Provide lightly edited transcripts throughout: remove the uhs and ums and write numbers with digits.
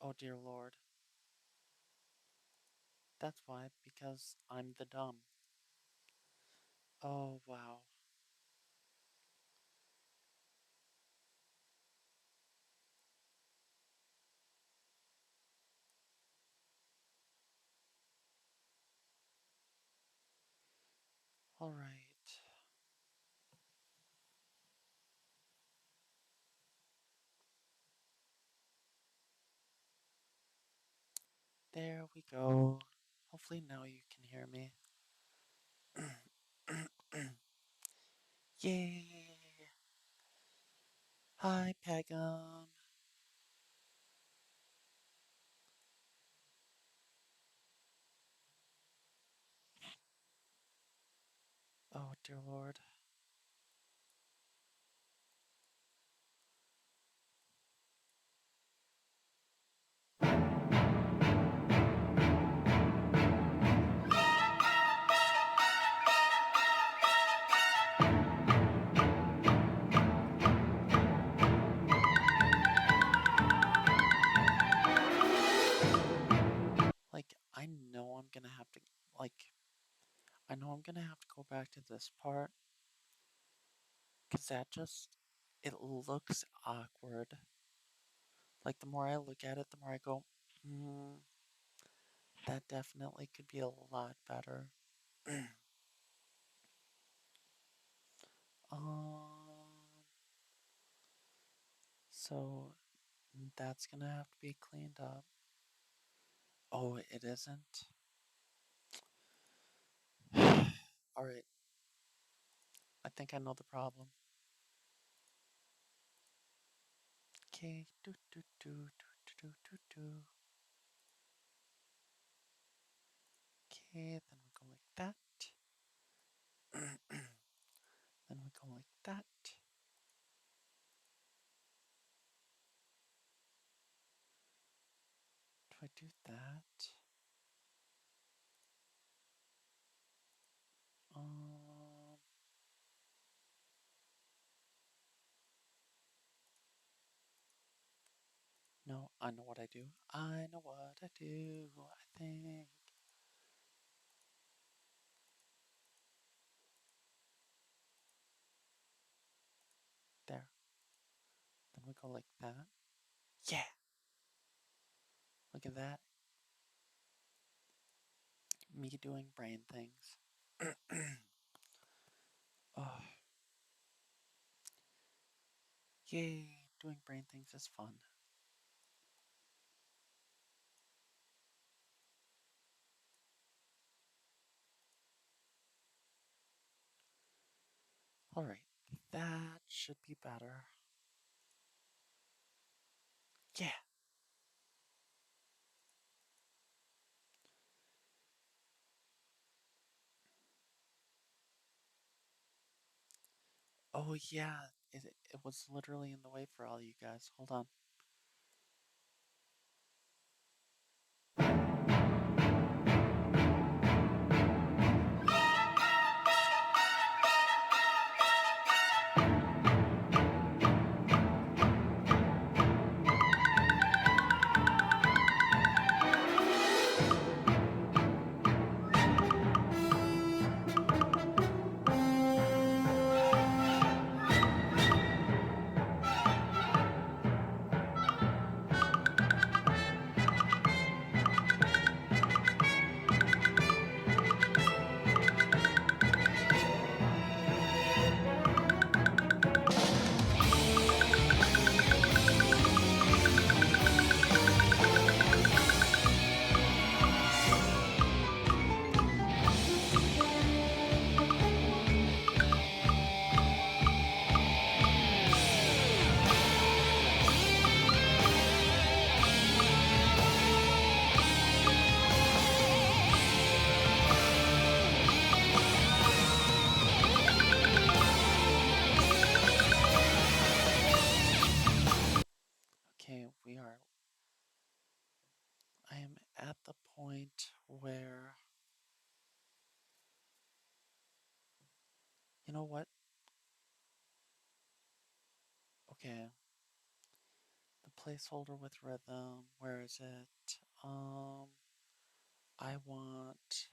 Oh dear Lord. That's why, because I'm the dumb. Oh wow. Alright. There we go. Hopefully now you can hear me. Yay! Hi, Pegum. Oh dear Lord. Like, I know I'm gonna have to, like, I know I'm gonna have to go back to this part. Because that just, it looks awkward. Like, the more I look at it, the more I go, hmm, that definitely could be a lot better. Um, so that's gonna have to be cleaned up. Oh, it isn't? Alright, I think I know the problem. Okay, do do do do do do do. Okay, then we go like that. Then we go like that. Do I do that? Um, no, I know what I do. I know what I do, I think. There. Then we go like that. Yeah! Look at that. Me doing brain things. Oh, yay! Doing brain things is fun. Alright, that should be better. Yeah! Oh, yeah, it was literally in the way for all you guys. Hold on. Okay, we are. I am at the point where. You know what? Okay. The Placeholder with rhythm. Where is it? I want.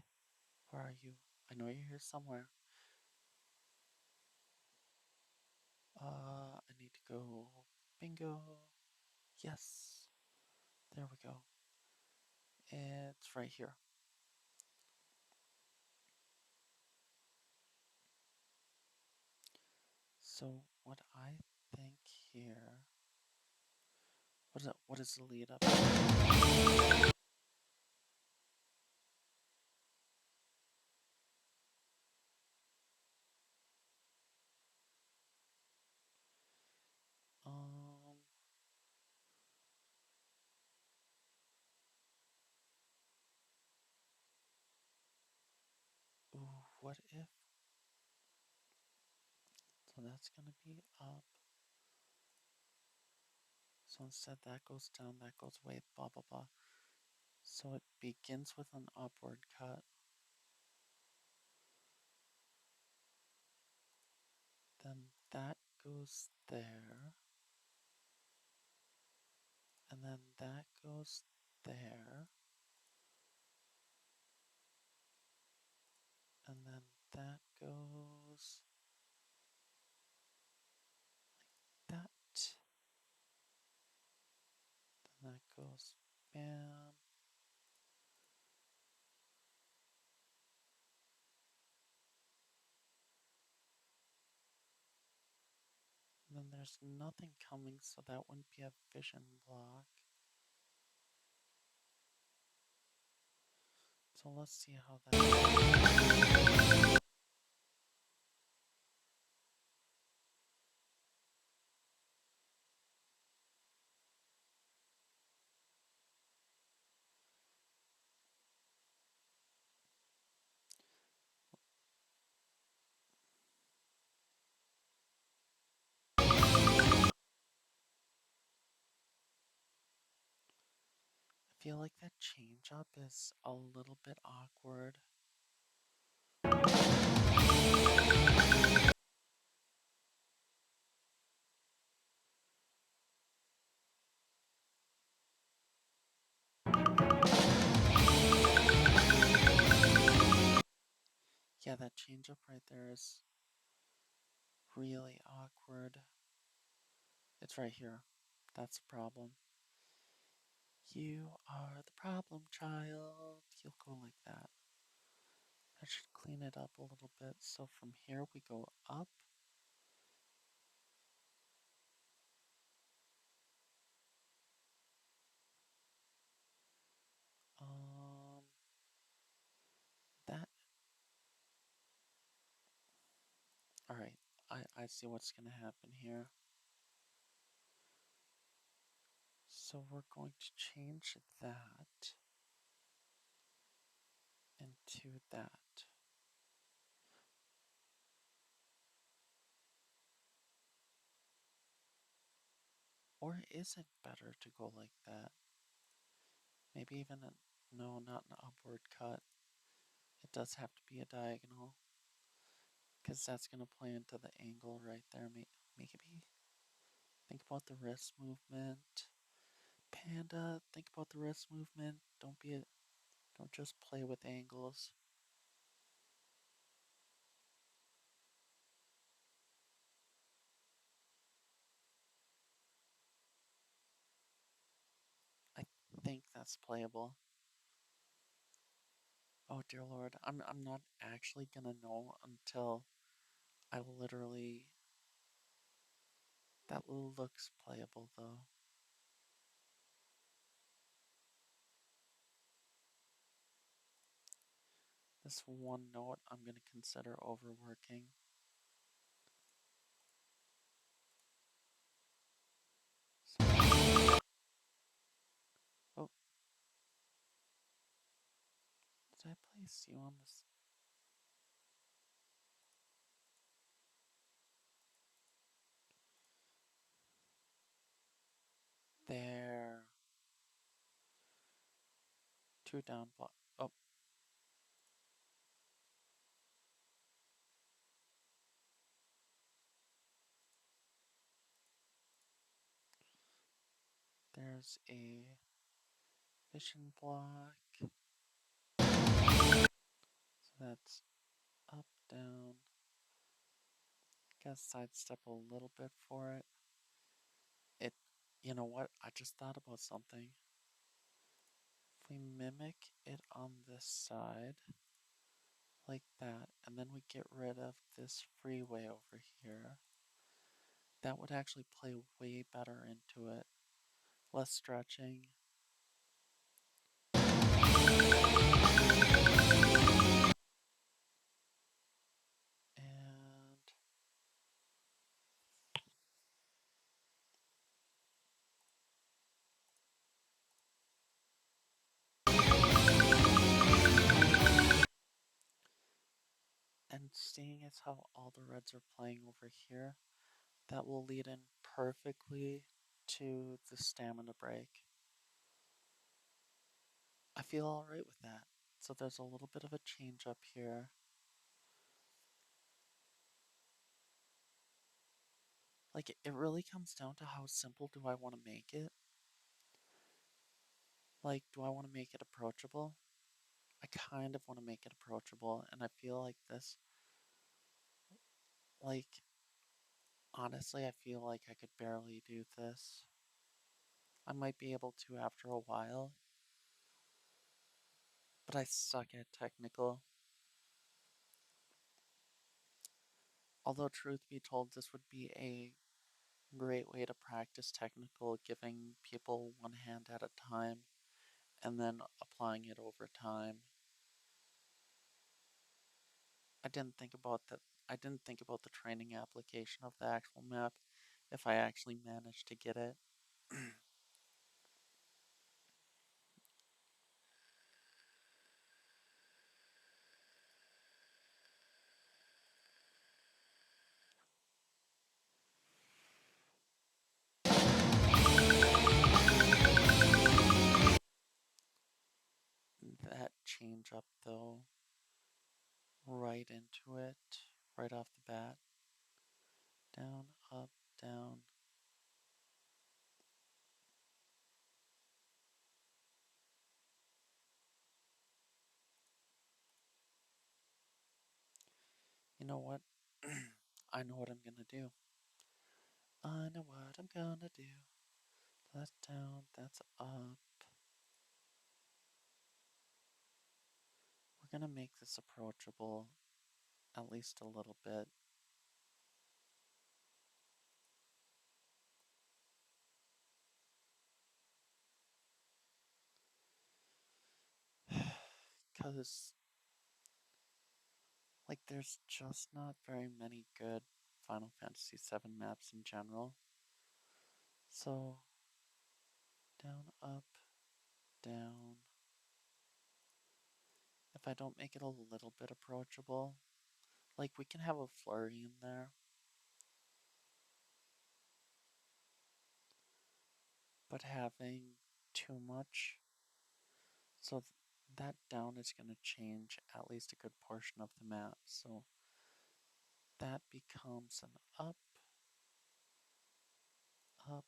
Where are you? I know you're here somewhere. I need to go. Bingo. Yes. There we go. It's right here. So what I think here. What is the lead up? Um. Ooh, what if? So that's gonna be up. So instead that goes down, that goes away, blah blah blah. So it begins with an upward cut. Then that goes there. And then that goes there. And then that goes like that. Then that goes bam. And then there's nothing coming, so that wouldn't be a vision block. So let's see how that. I feel like that change up is a little bit awkward. Yeah, that change up right there is really awkward. It's right here. That's the problem. You are the problem child. You'll go like that. That should clean it up a little bit. So from here we go up. Um, that. All right. I see what's gonna happen here. So we're going to change that into that. Or is it better to go like that? Maybe even a, no, not an upward cut. It does have to be a diagonal. Because that's going to play into the angle right there. Maybe think about the wrist movement. Panda, think about the wrist movement. Don't just play with angles. I think that's playable. Oh dear lord, I'm not actually gonna know until I literally. That looks playable though. This one note I'm gonna consider overworking. So, oh, did I place you on this? There. Two down block. Oh, is a vision block. So that's up, down. Gotta sidestep a little bit for it. You know what? I just thought about something. If we mimic it on this side, like that, and then we get rid of this freeway over here, that would actually play way better into it. Less stretching. And seeing as how all the reds are playing over here, that will lead in perfectly to the stamina break. I feel alright with that. So there's a little bit of a change up here. Like, it really comes down to how simple do I want to make it. Like, do I want to make it approachable? I kind of want to make it approachable, and I feel like this, like, honestly, I feel like I could barely do this. I might be able to after a while, but I suck at technical. Although, truth be told, this would be a great way to practice technical, giving people one hand at a time and then applying it over time. I didn't think about that. I didn't think about the training application of the actual map if I actually managed to get it. That change up though, right into it, right off the bat. Down, up, down. You know what? I know what I'm gonna do. I know what I'm gonna do. That's down, that's up. We're gonna make this approachable at least a little bit. Because, like, there's just not very many good Final Fantasy VII maps in general. So, down, up, down. If I don't make it a little bit approachable, like, we can have a flurry in there, but having too much, so that down is going to change at least a good portion of the map. So that becomes an up, up,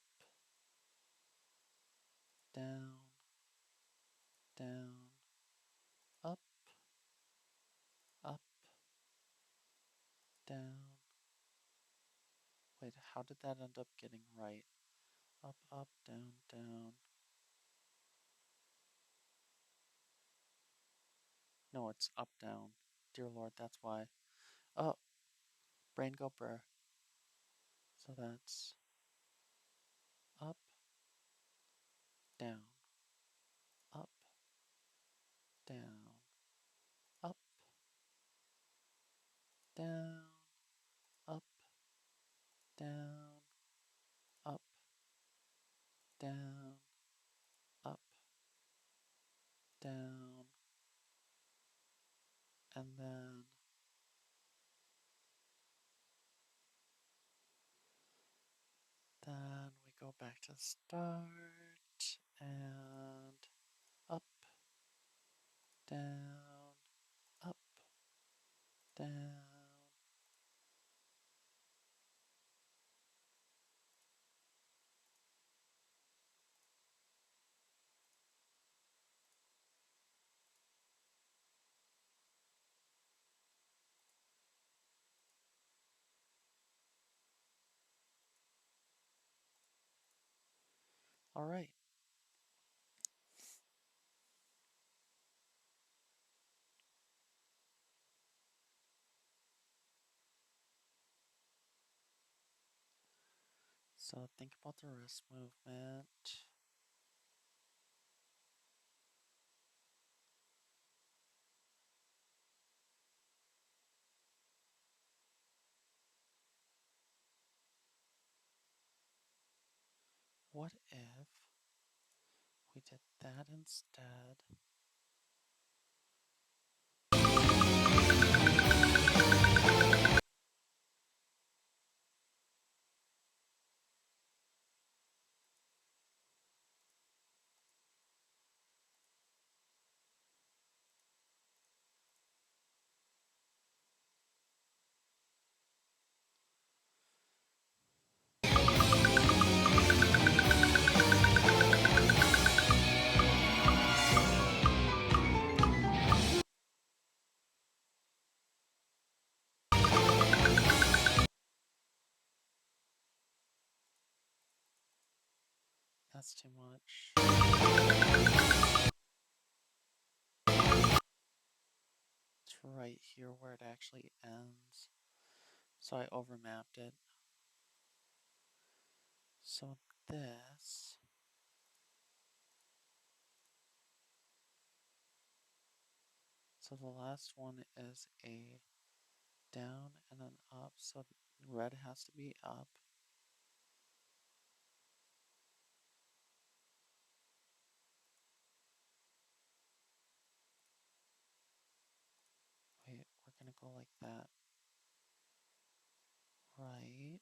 down, down, up, up, down. Wait, how did that end up getting right? Up, up, down, down. No, it's up, down. Dear Lord, that's why. Oh, brain go brr. So that's up, down, up, down, up, down, up, down, up, down, up, down, and then we go back to start and up, down, up, down. All right. So think about the wrist movement. What if we did that instead? That's too much. It's right here where it actually ends. So I overmapped it. So this. So the last one is a down and an up. So red has to be up. Wait, we're gonna go like that. Right.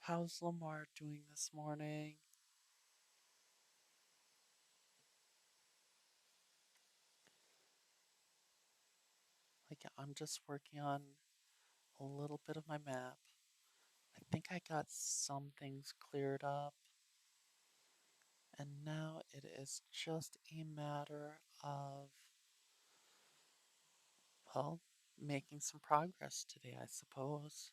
How's Lamar doing this morning? Like, I'm just working on a little bit of my map. I think I got some things cleared up. And now it is just a matter of, well, making some progress today, I suppose.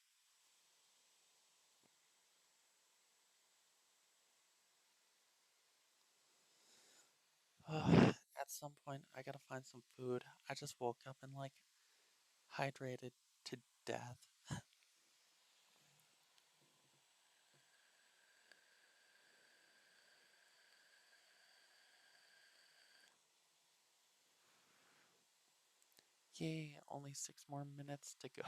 At some point, I gotta find some food. I just woke up and, like, hydrated to death. Yay, only 6 more minutes to go.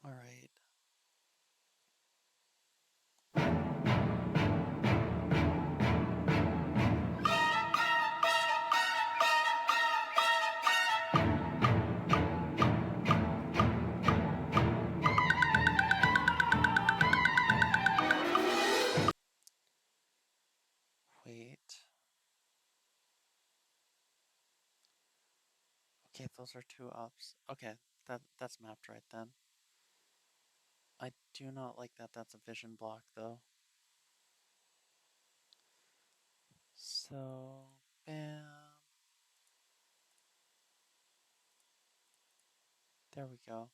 Alright. Wait. Okay, those are two ups. Okay, that's mapped right then. I do not like that that's a vision block though. So, bam. There we go.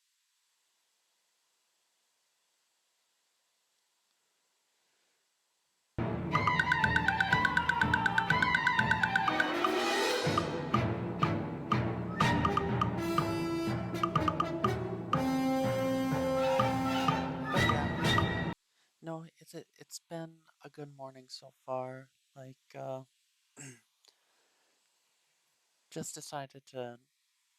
But yeah, no, it's been a good morning so far. Like, just decided to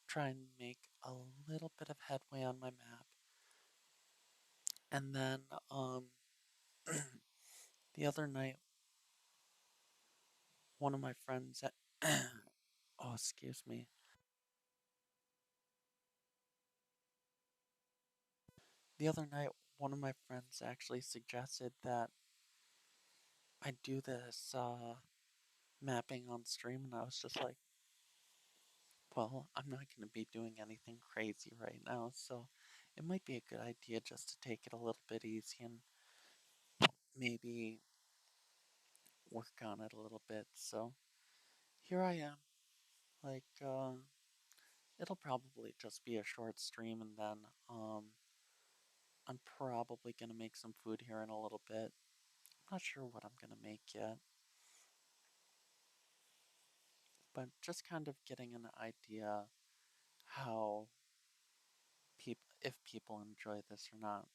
try and make a little bit of headway on my map. And then, the other night, one of my friends, oh, excuse me. The other night, one of my friends actually suggested that I do this mapping on stream, and I was just like, well, I'm not going to be doing anything crazy right now, so it might be a good idea just to take it a little bit easy and maybe work on it a little bit. So here I am. Like, it'll probably just be a short stream, and then I'm probably gonna make some food here in a little bit. I'm not sure what I'm gonna make yet, but just kind of getting an idea how if people enjoy this or not.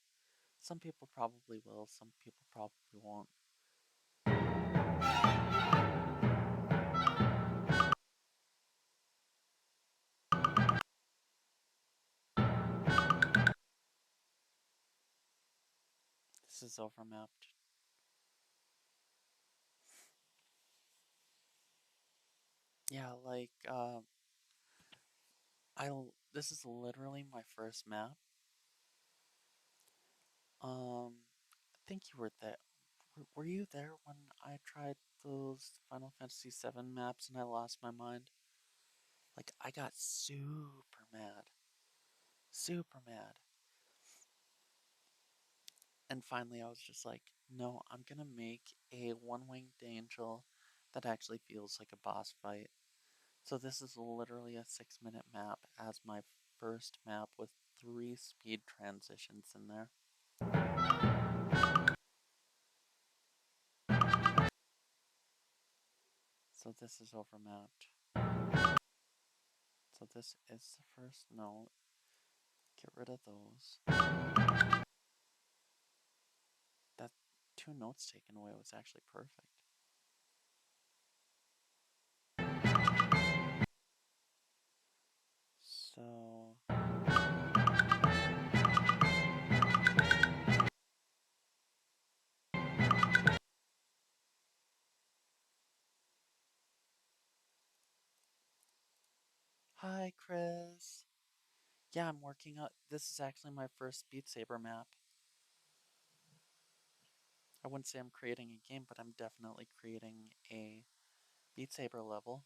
Some people probably will, some people probably won't. This is overmapped. Yeah, like this is literally my first map. I think you were there. Were you there when I tried those Final Fantasy VII maps and I lost my mind? Like, I got super mad. Super mad. And finally, I was just like, no, I'm gonna make a one-winged angel that actually feels like a boss fight. So this is literally a 6-minute map as my first map with 3 speed transitions in there. So this is overmapped. So this is the first note. Get rid of those. That 2 notes taken away was actually perfect. So hi, Chris. Yeah, I'm working on. This is actually my first Beat Saber map. I wouldn't say I'm creating a game, but I'm definitely creating a Beat Saber level.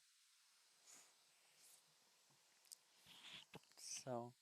So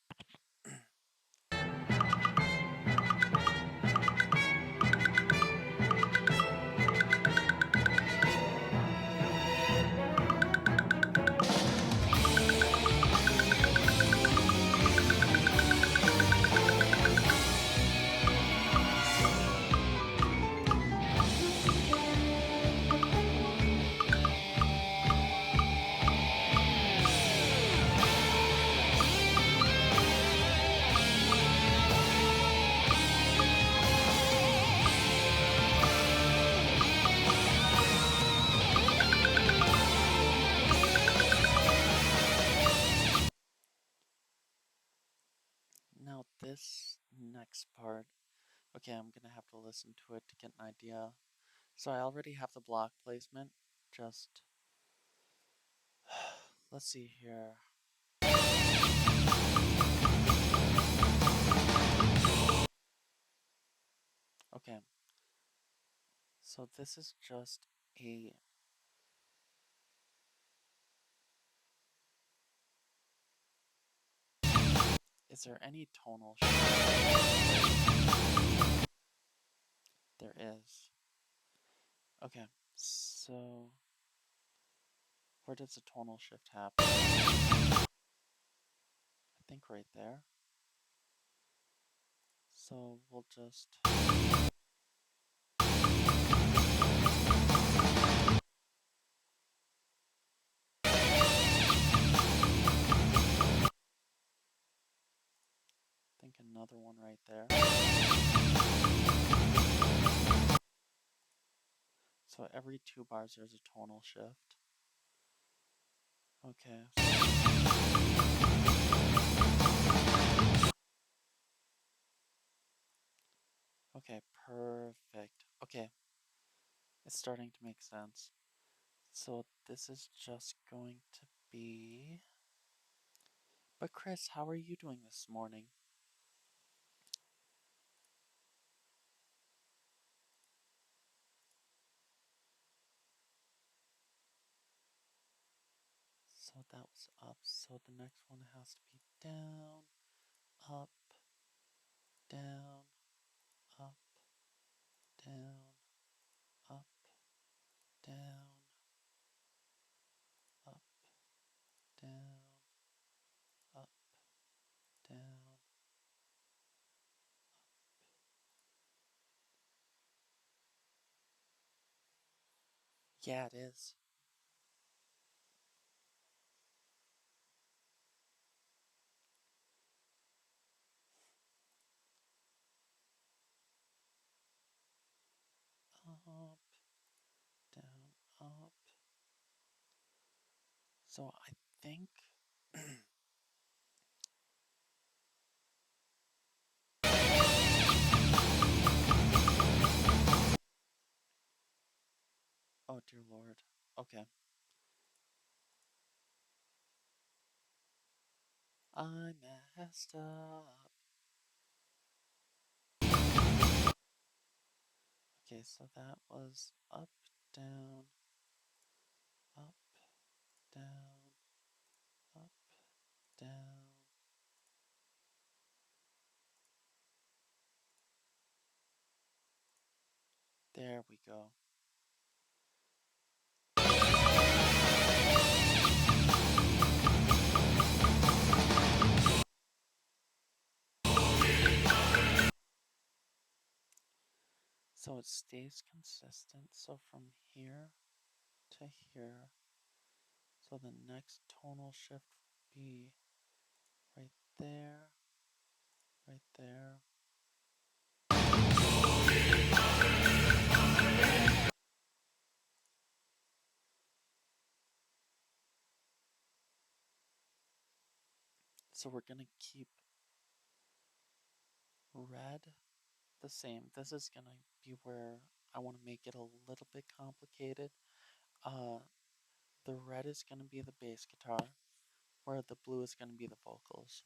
now this next part. Okay, I'm gonna have to listen to it to get an idea. So I already have the block placement. Just let's see here. Okay, so this is just a. Is there any tonal shift? There is. Okay, so where does the tonal shift happen? I think right there. So we'll just. Think another one right there. So every 2 bars there's a tonal shift. Okay. Okay, perfect. Okay, it's starting to make sense. So this is just going to be. But Chris, how are you doing this morning? one's up, so the next one has to be down, up, down, up, down, up, down, up, down, up, down. Yeah, it is. Up, down, up. So I think oh dear lord. Okay. I messed up. Okay, so that was up, down, up, down, up, down. There we go. So it stays consistent. So from here to here. So the next tonal shift will be right there, right there. So we're gonna keep red the same. This is gonna be where I want to make it a little bit complicated. Uh, the red is gonna be the bass guitar, where the blue is gonna be the vocals.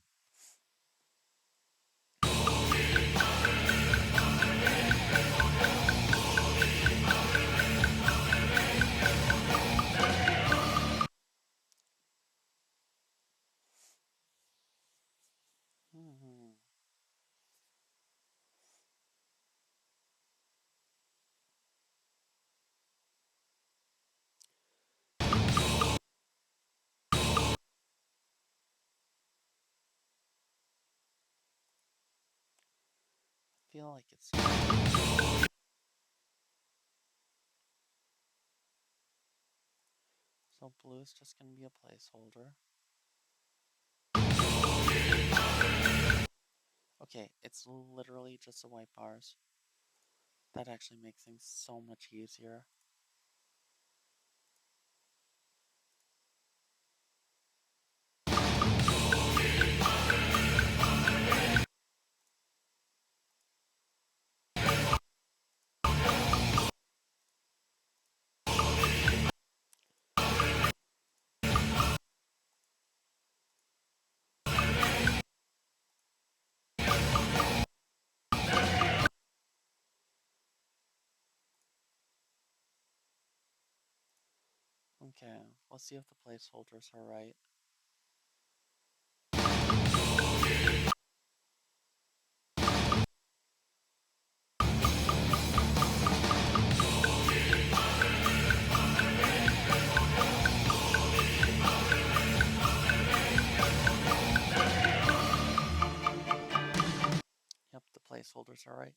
Hmm. I feel like it's so blue is just gonna be a placeholder. Okay, it's literally just the white bars. That actually makes things so much easier. Okay, let's see if the placeholders are right. Yep, the placeholders are right.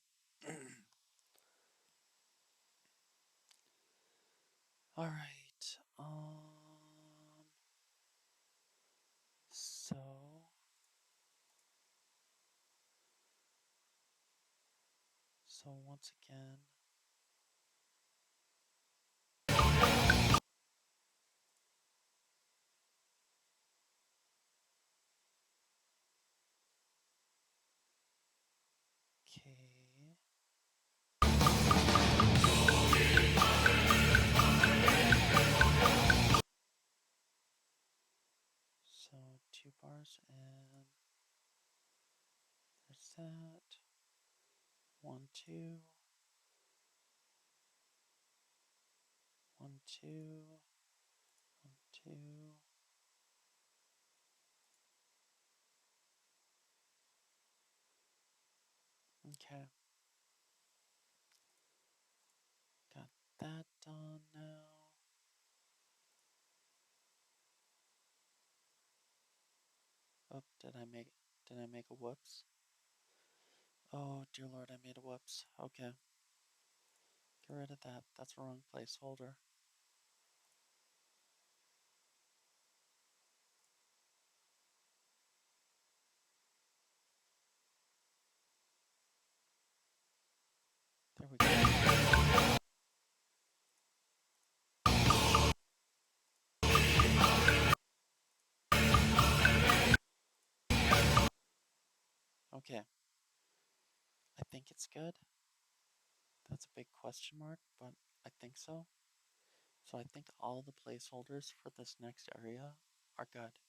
All right. So once again, okay. So 2 bars and there's that. 1, 2. 1, 2. 1, 2. Okay. Got that done now. Oh, did I make a whoops? Oh, dear Lord, I made a whoops. Okay. Get rid of that. That's a wrong placeholder. There we go. Okay. I think it's good. That's a big question mark, but I think so. So I think all the placeholders for this next area are good.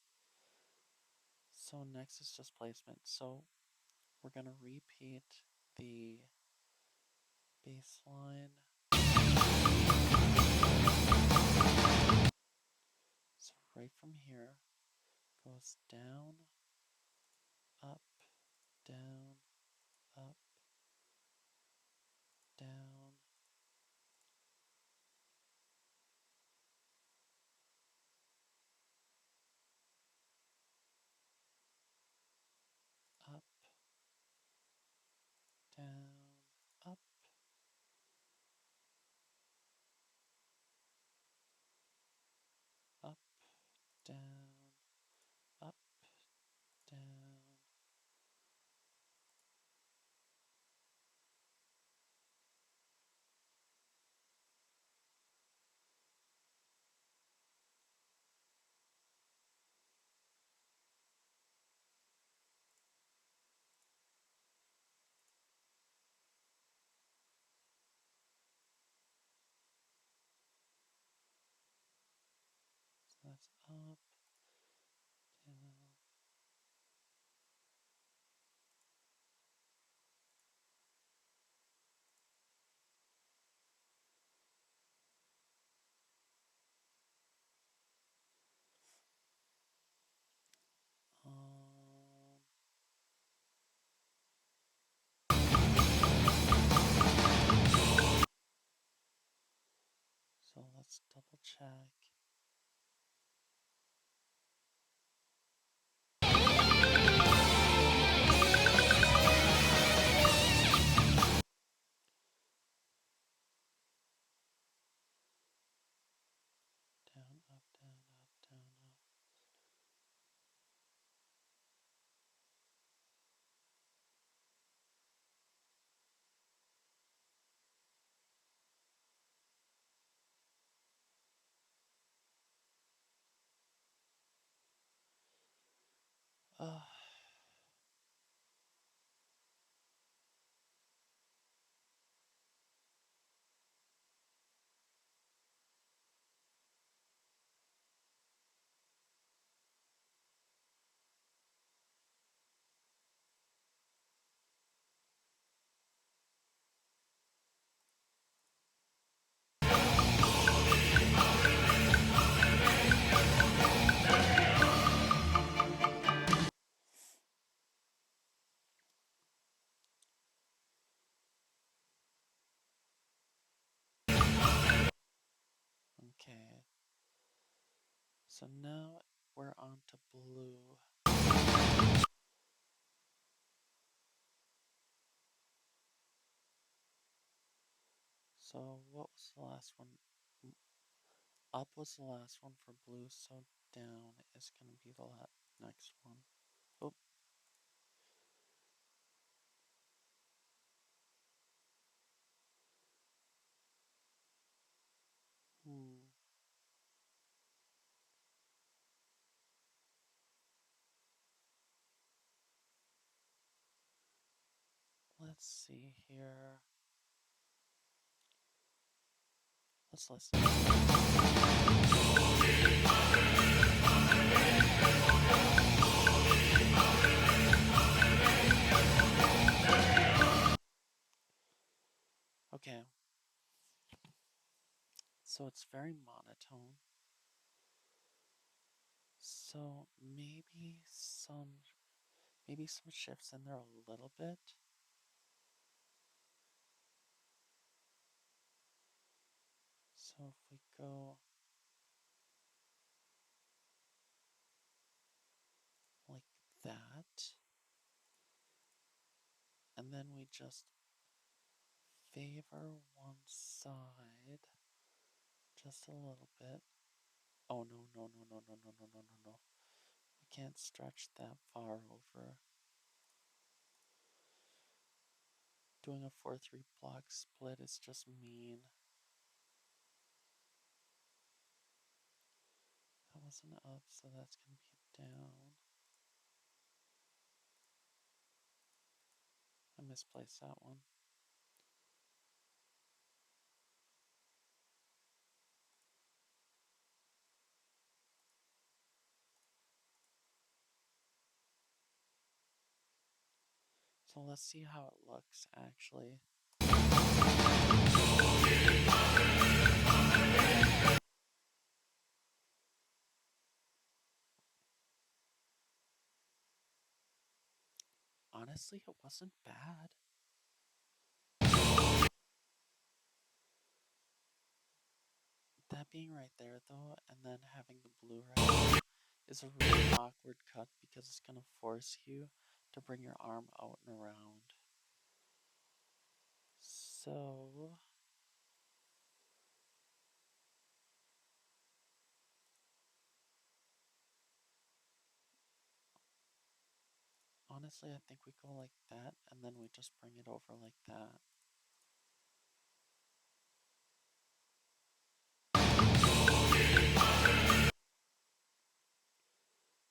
So next is just placement. So we're going to repeat the baseline. So right from here goes down, up, down, up, down, up, down, up, up, down, up, down. So that's up, down. Um, so let's double check. Down, up, down, up, down, up. Uh, okay. So now we're on to blue. So what was the last one? Up was the last one for blue, so down is going to be the next one. Oh, hmm. Let's see here. Let's listen. Okay. So it's very monotone. So maybe some shifts in there a little bit. So if we go like that, and then we just favor one side just a little bit. Oh no, no, no, no, no, no, no, no, no, no. We can't stretch that far over. Doing a 4-3 block split is just mean. That wasn't up, so that's going to be down. I misplaced that one. So let's see how it looks actually. Honestly, it wasn't bad. That being right there though, and then having the blue right there, is a really awkward cut because it's going to force you to bring your arm out and around. So honestly, I think we go like that, and then we just bring it over like that.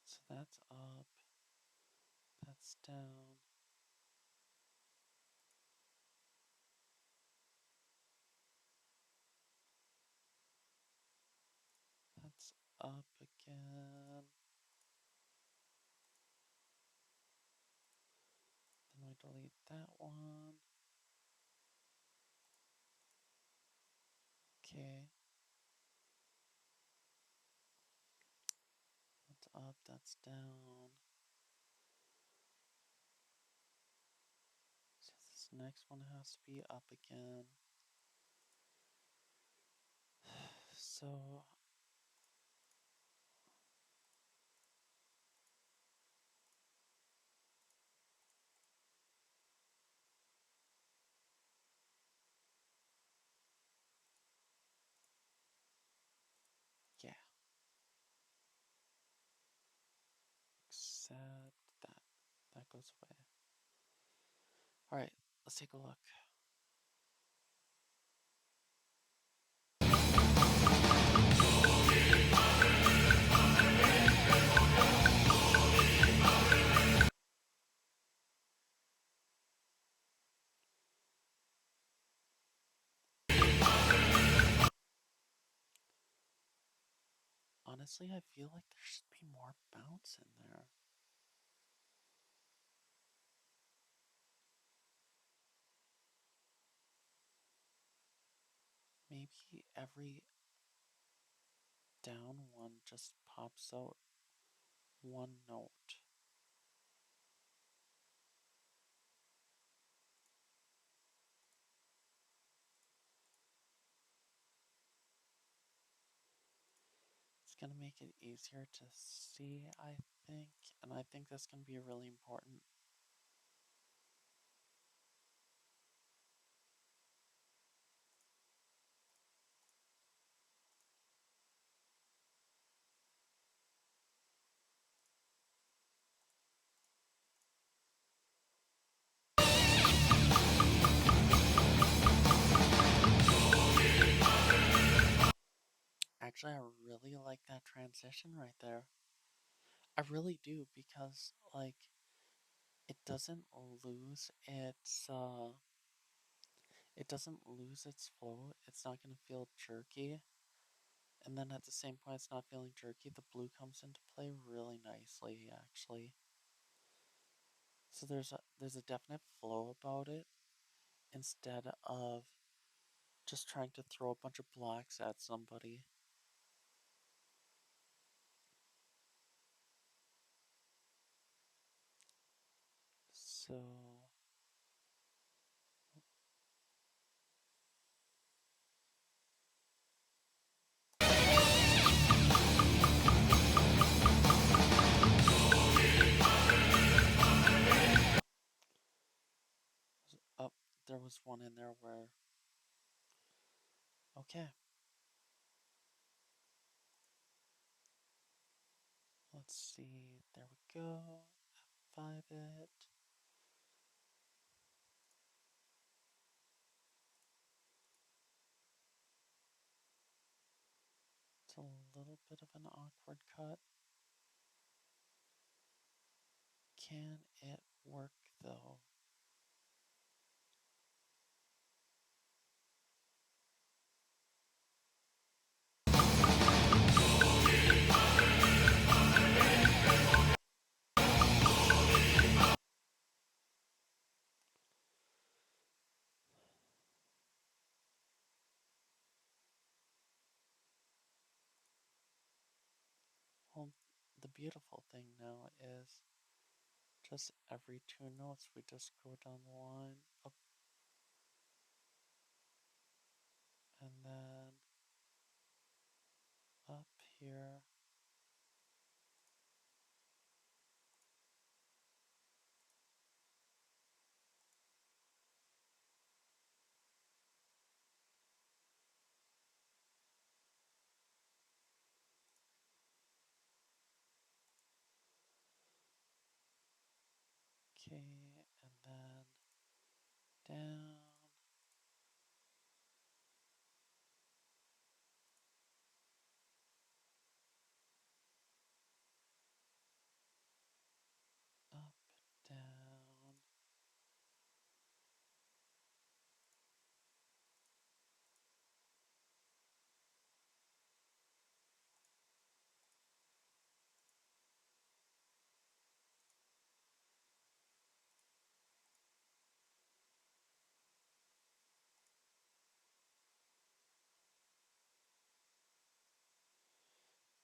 So that's up, that's down, that's up again. Then we delete that one. Okay. That's up, that's down. So this next one has to be up again. So yeah, except that. That goes away. Alright, let's take a look. Honestly, I feel like there should be more bounce in there. Maybe every down one just pops out one note. It's going to make it easier to see, I think, and I think that's going to be really important. Actually, I really like that transition right there. I really do because, like, it doesn't lose its flow. It's not going to feel jerky. And then at the same point, it's not feeling jerky. The blue comes into play really nicely, actually. So there's a definite flow about it instead of just trying to throw a bunch of blocks at somebody. So there was one in there where, okay, let's see, there we go, F5 it. It's a little bit of an awkward cut. Can it work though? Well, the beautiful thing now is just every two notes we just go down the line, up, and then up here. Okay, and then down. Up, down.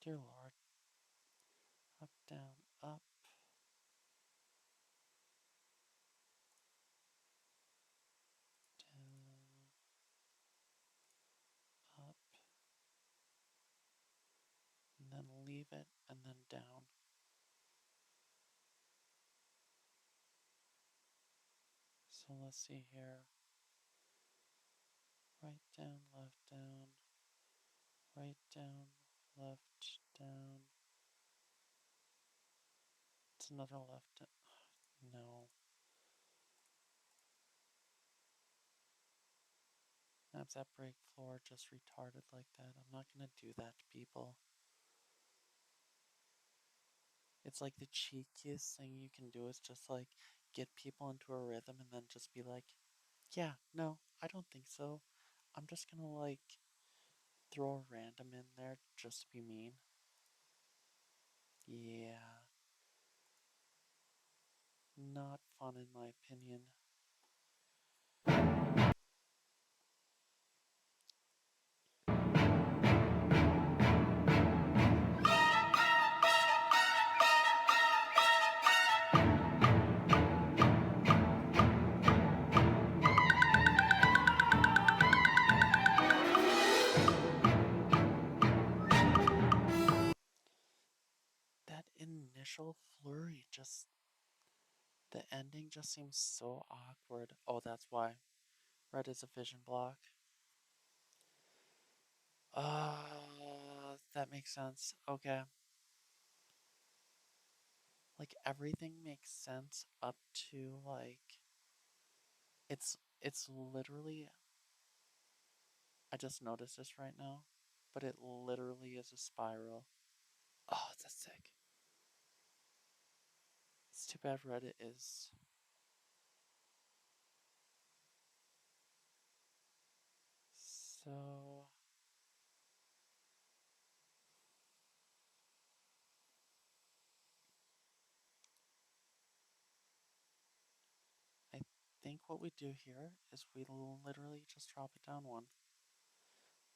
Dear Lord. Up, down, up, down, up, and then leave it, and then down. So let's see here. Right, down, left, down, right, down, left, down. It's another left. No. That's that break floor just retarded like that. I'm not gonna do that to people. It's like the cheekiest thing you can do is just like get people into a rhythm and then just be like, yeah, no, I don't think so. I'm just gonna like throw a random in there just to be mean. Yeah, not fun in my opinion. That initial flurry just, the ending just seems so awkward. Oh, that's why. Red is a vision block. That makes sense. Okay. Like everything makes sense up to like it's literally I just noticed this right now, but it literally is a spiral. Oh, that's sick. It's too bad Reddit is so. I think what we do here is we literally just drop it down one.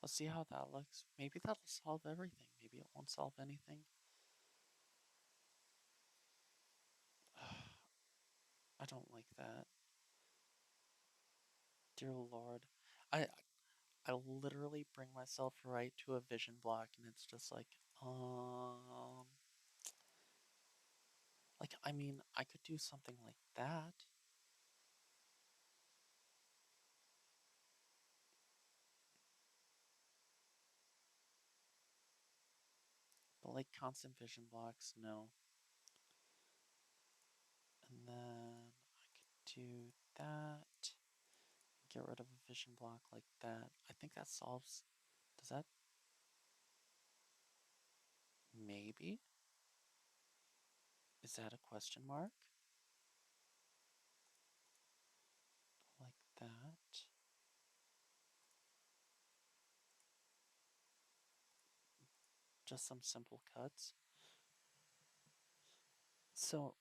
Let's see how that looks. Maybe that'll solve everything. Maybe it won't solve anything. I don't like that. Dear Lord. I I literally bring myself right to a vision block and it's just like I mean, I could do something like that. like constant vision blocks, no. And then I could do that. Get rid of a vision block like that. I think that solves. Does that? Maybe? Is that a question mark? Like that. Just some simple cuts. So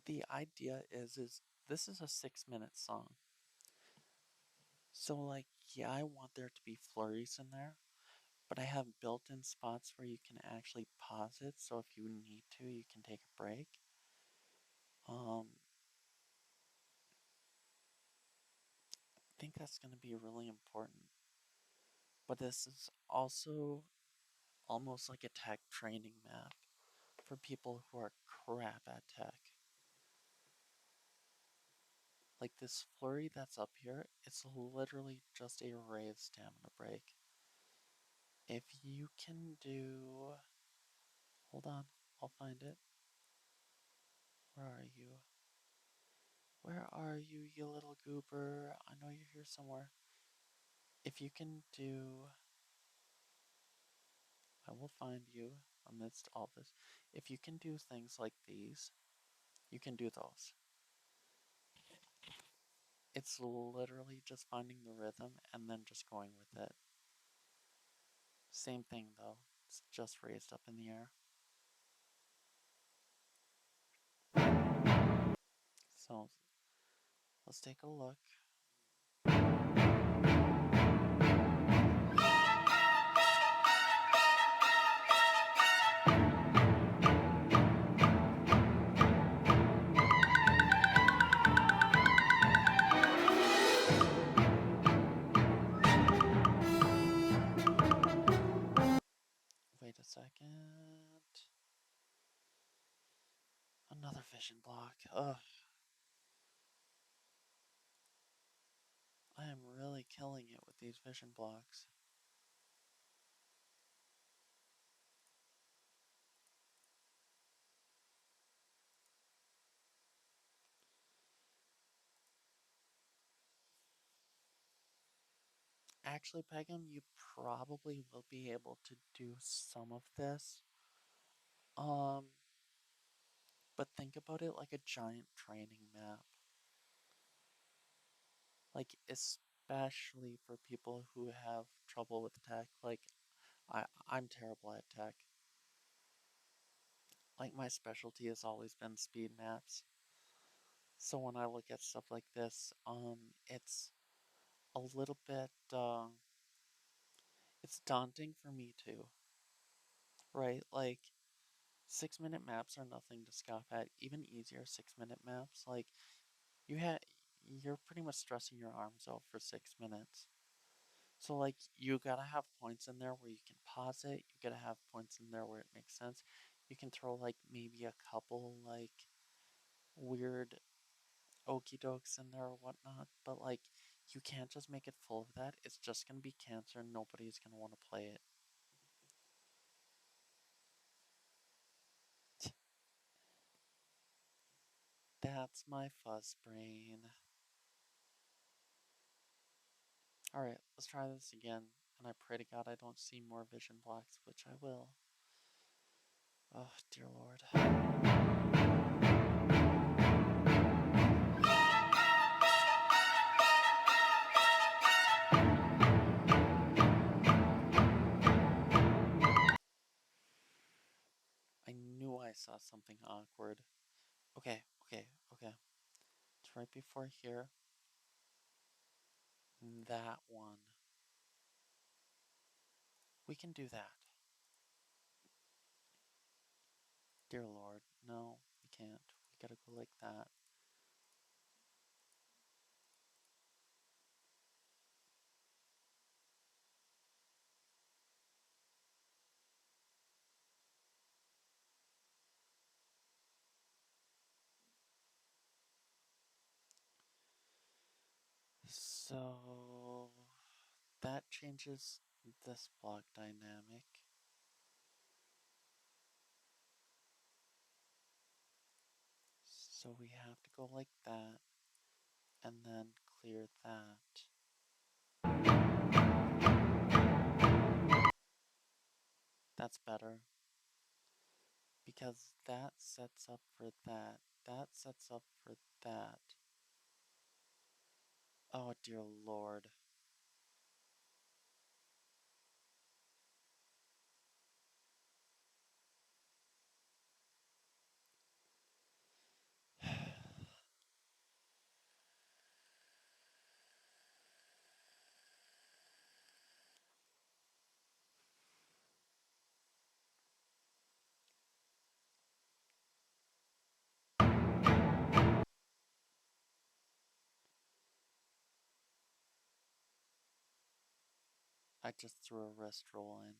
the idea is this is a 6-minute song. So like, yeah, I want there to be flurries in there, but I have built-in spots where you can actually pause it. So if you need to, you can take a break. I think that's going to be really important. But this is also almost like a tech training map for people who are crap at tech. Like this flurry that's up here, it's literally just a raised stamina break. If you can do... Hold on, I'll find it. Where are you? Where are you, you little goober? I know you're here somewhere. If you can do... I will find you amidst all this. If you can do things like these, you can do those. It's literally just finding the rhythm and then just going with it. Same thing though, it's just raised up in the air. So let's take a look. Wait a second. Another vision block. Ugh. I am really killing it with these vision blocks. Actually, Pegum, you probably will be able to do some of this. Um, but think about it like a giant training map. Like, especially for people who have trouble with tech. Like, I'm terrible at tech. Like, my specialty has always been speed maps. So when I look at stuff like this, it's a little bit, it's daunting for me too, right? Like, 6-minute maps are nothing to scoff at. Even easier 6-minute maps, like, you had, you're pretty much stressing your arms out for 6 minutes. So like, you gotta have points in there where you can pause it. You gotta have points in there where it makes sense. You can throw like maybe a couple like weird okie dokes in there or whatnot, but like, you can't just make it full of that. It's just gonna be cancer and nobody's gonna want to play it. That's my fuzz brain. Alright, let's try this again. And I pray to God I don't see more vision blocks, which I will. Oh, dear Lord. I knew I saw something awkward. Okay. It's right before here. That one. We can do that. Dear Lord, no, we can't. We gotta go like that. So that changes this block dynamic. So we have to go like that and then clear that. That's better. Because that sets up for that. That sets up for that. Oh dear lord. I just threw a wrist roll in.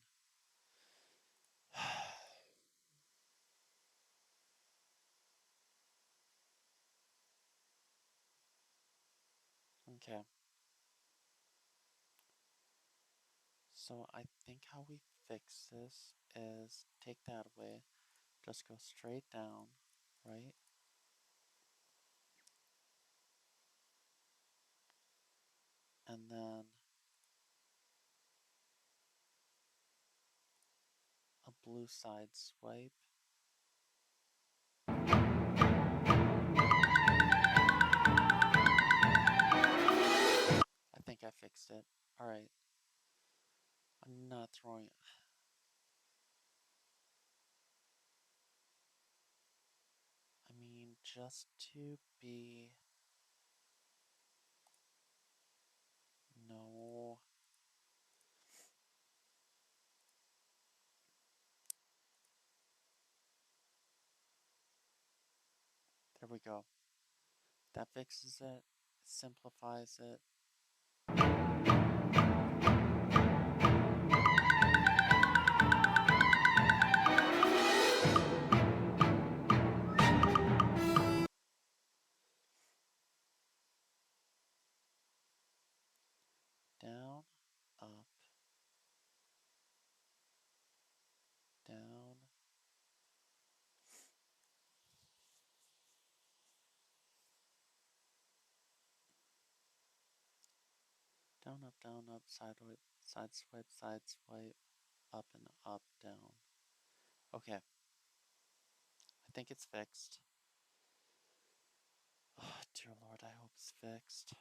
Okay. So I think how we fix this is take that away, just go straight down, right? And then a blue side swipe. I think I fixed it. Alright. I'm not throwing. I mean, just to be. No. There we go. That fixes it, simplifies it. Down, up, down. Down, up, side swipe, up and up, down. Okay, I think it's fixed. Oh, dear lord, I hope it's fixed.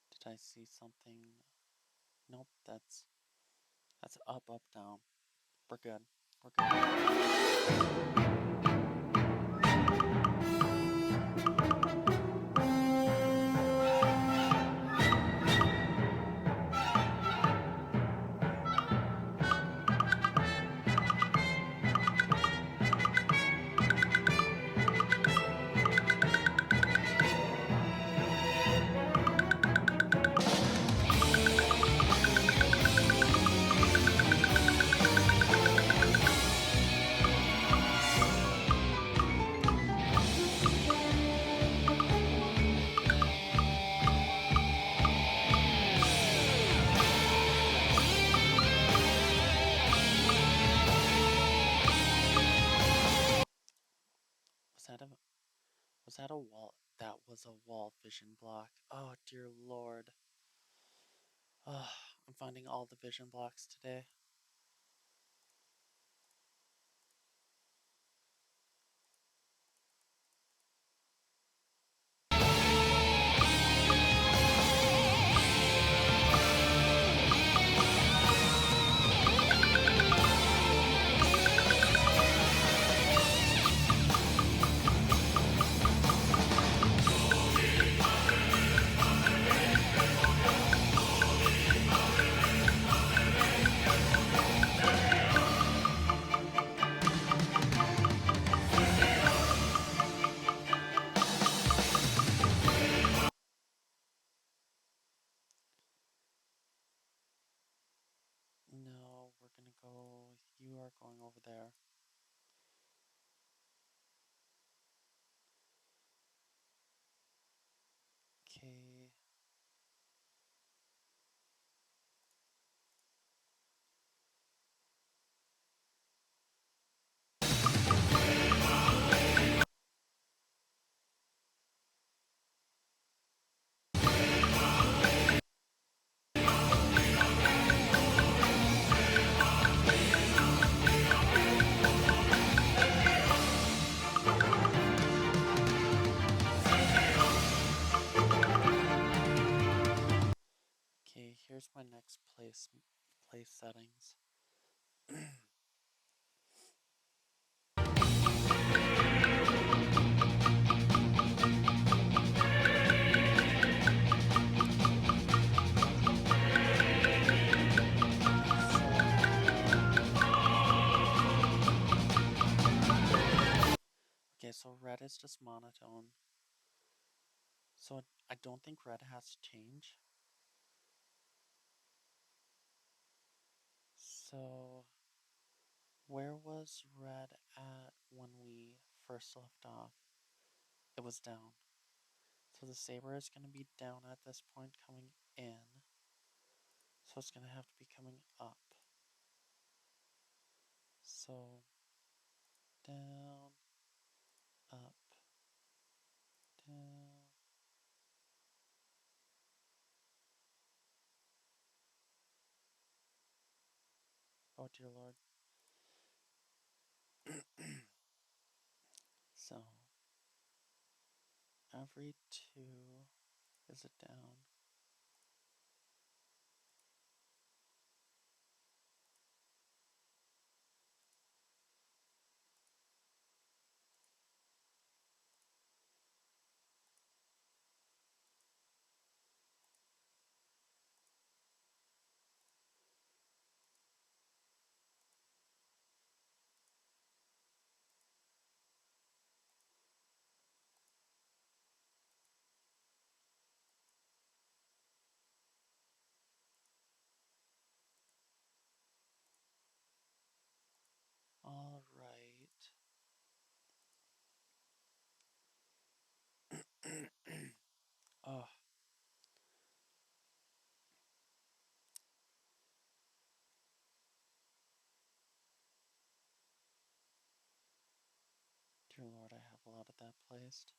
Did I see something? Nope, that's up, up, down. We're good. We're good. Was that a was that a wall? That was a wall vision block. Oh dear lord. Oh, I'm finding all the vision blocks today. No, we're gonna go. You are going over there. place settings. Okay, so red is just monotone. So I don't think red has to change. So where was red at when we first left off? It was down. So the saber is going to be down at this point coming in. So it's going to have to be coming up. So down, up, down. Oh dear lord. So every two is it down. All right. Oh, dear lord, I have a lot of that placed.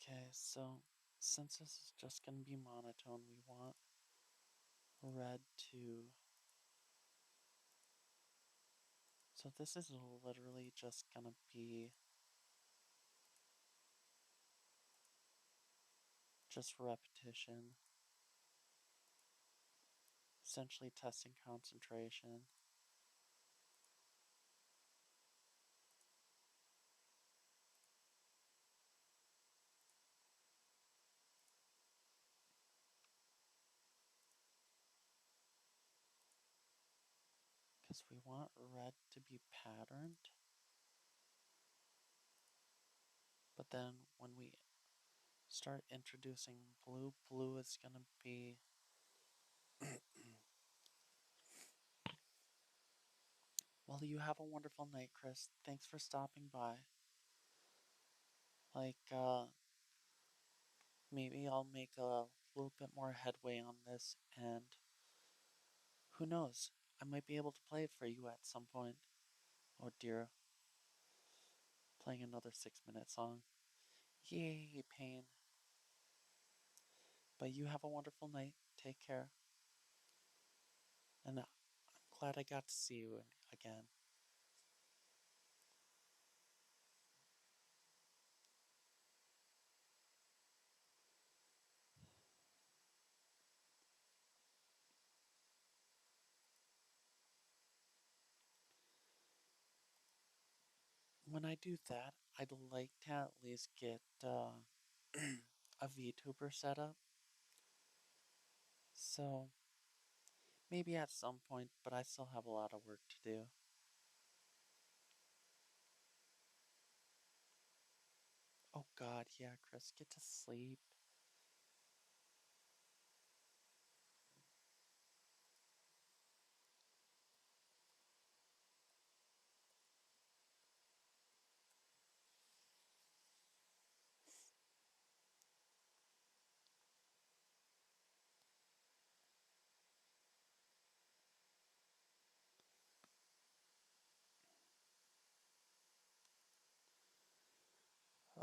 Okay, so since this is just going to be monotone, we want red to. So this is literally just going to be just repetition, essentially testing concentration. Because we want red to be patterned, but then when we start introducing blue, blue is going to be. Well, you have a wonderful night, Chris. Thanks for stopping by. Like, maybe I'll make a little bit more headway on this, and who knows? I might be able to play it for you at some point. Oh dear, playing another 6-minute song. Yay, pain. But you have a wonderful night. Take care. And I'm glad I got to see you again. When I do that, I'd like to at least get a VTuber set up. So maybe at some point, but I still have a lot of work to do. Oh god, yeah, Chris, get to sleep.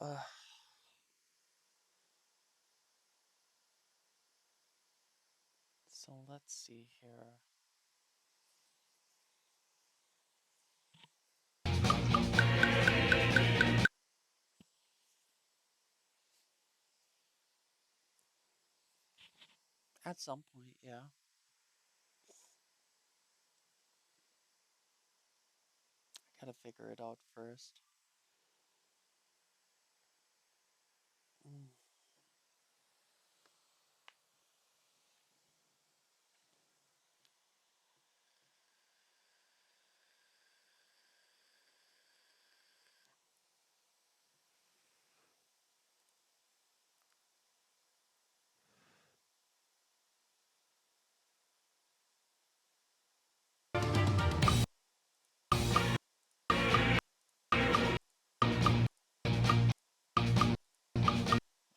Ugh. So let's see here. At some point, yeah. I gotta figure it out first. Mm.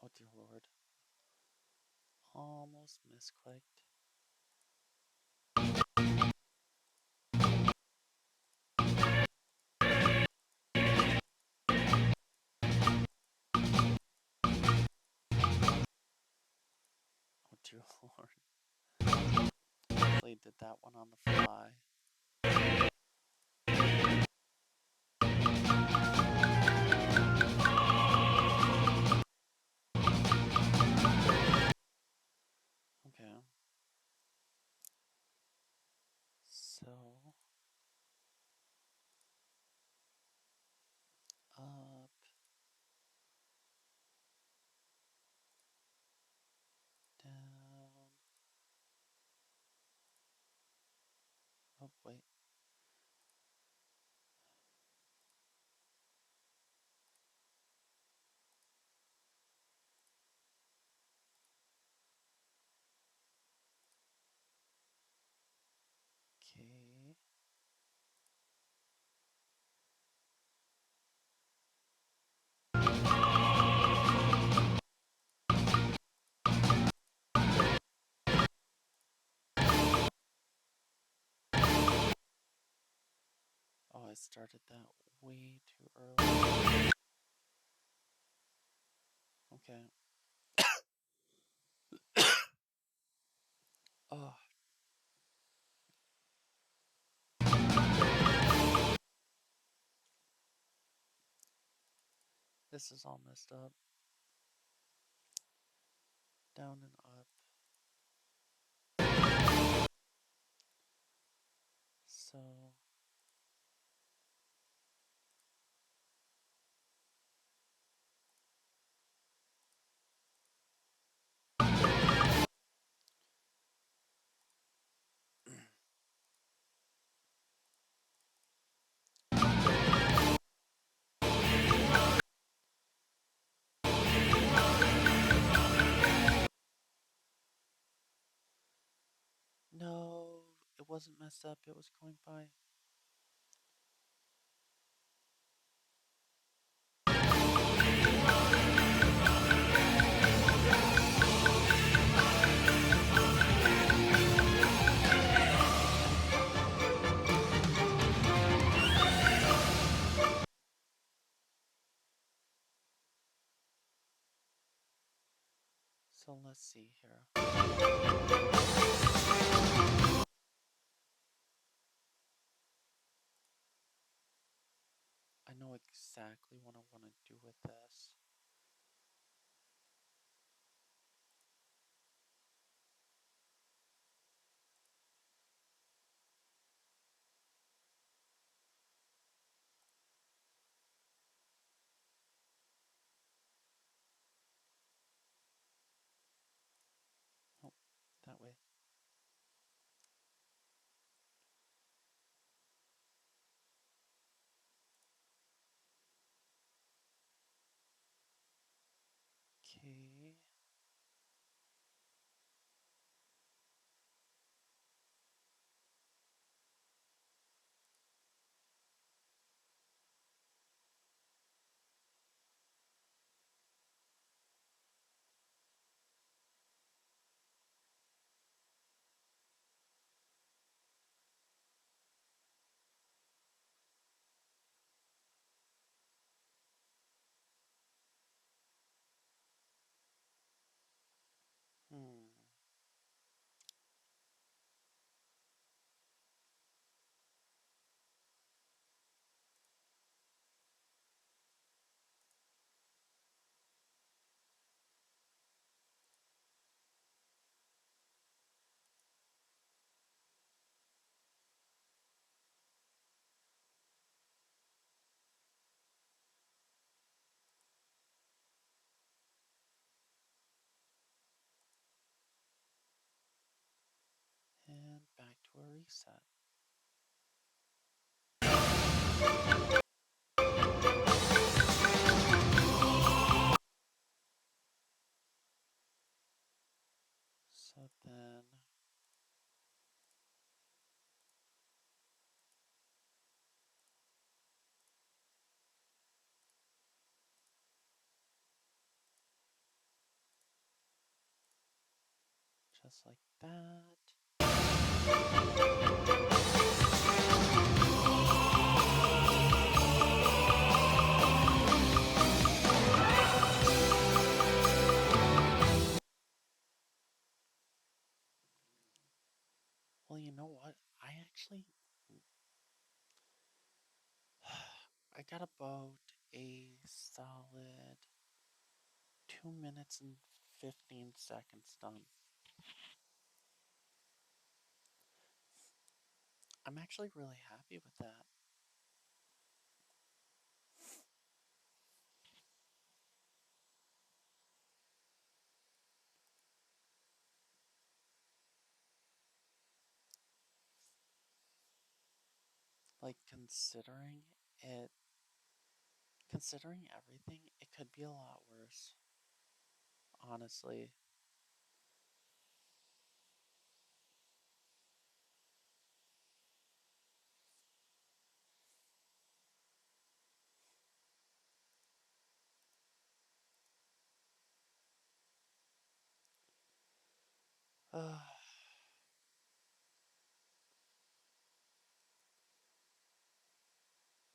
Oh dear lord. Almost misclicked. Oh dear lord. Hopefully did that one on the fly. Okay. So up, down. Oh wait. Okay. Oh, I started that way too early. Okay. Oh, this is all messed up. Down and up. So no, it wasn't messed up. It was going by. So let's see here. I know exactly what I want to do with this. Oh, that way. Okay. to a reset. So then just like that. Well, you know what? I got about a solid 2 minutes and 15 seconds done. I'm actually really happy with that. Like, it, considering everything, it could be a lot worse, honestly.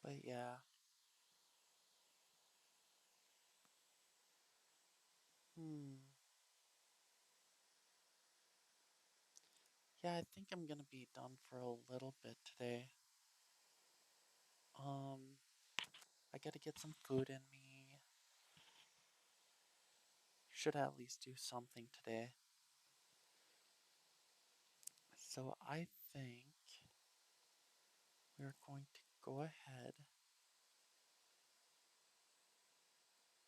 But yeah, hmm. Yeah, I think I'm gonna be done for a little bit today. Um, I gotta get some food in me. Should at least do something today. So I think we're going to go ahead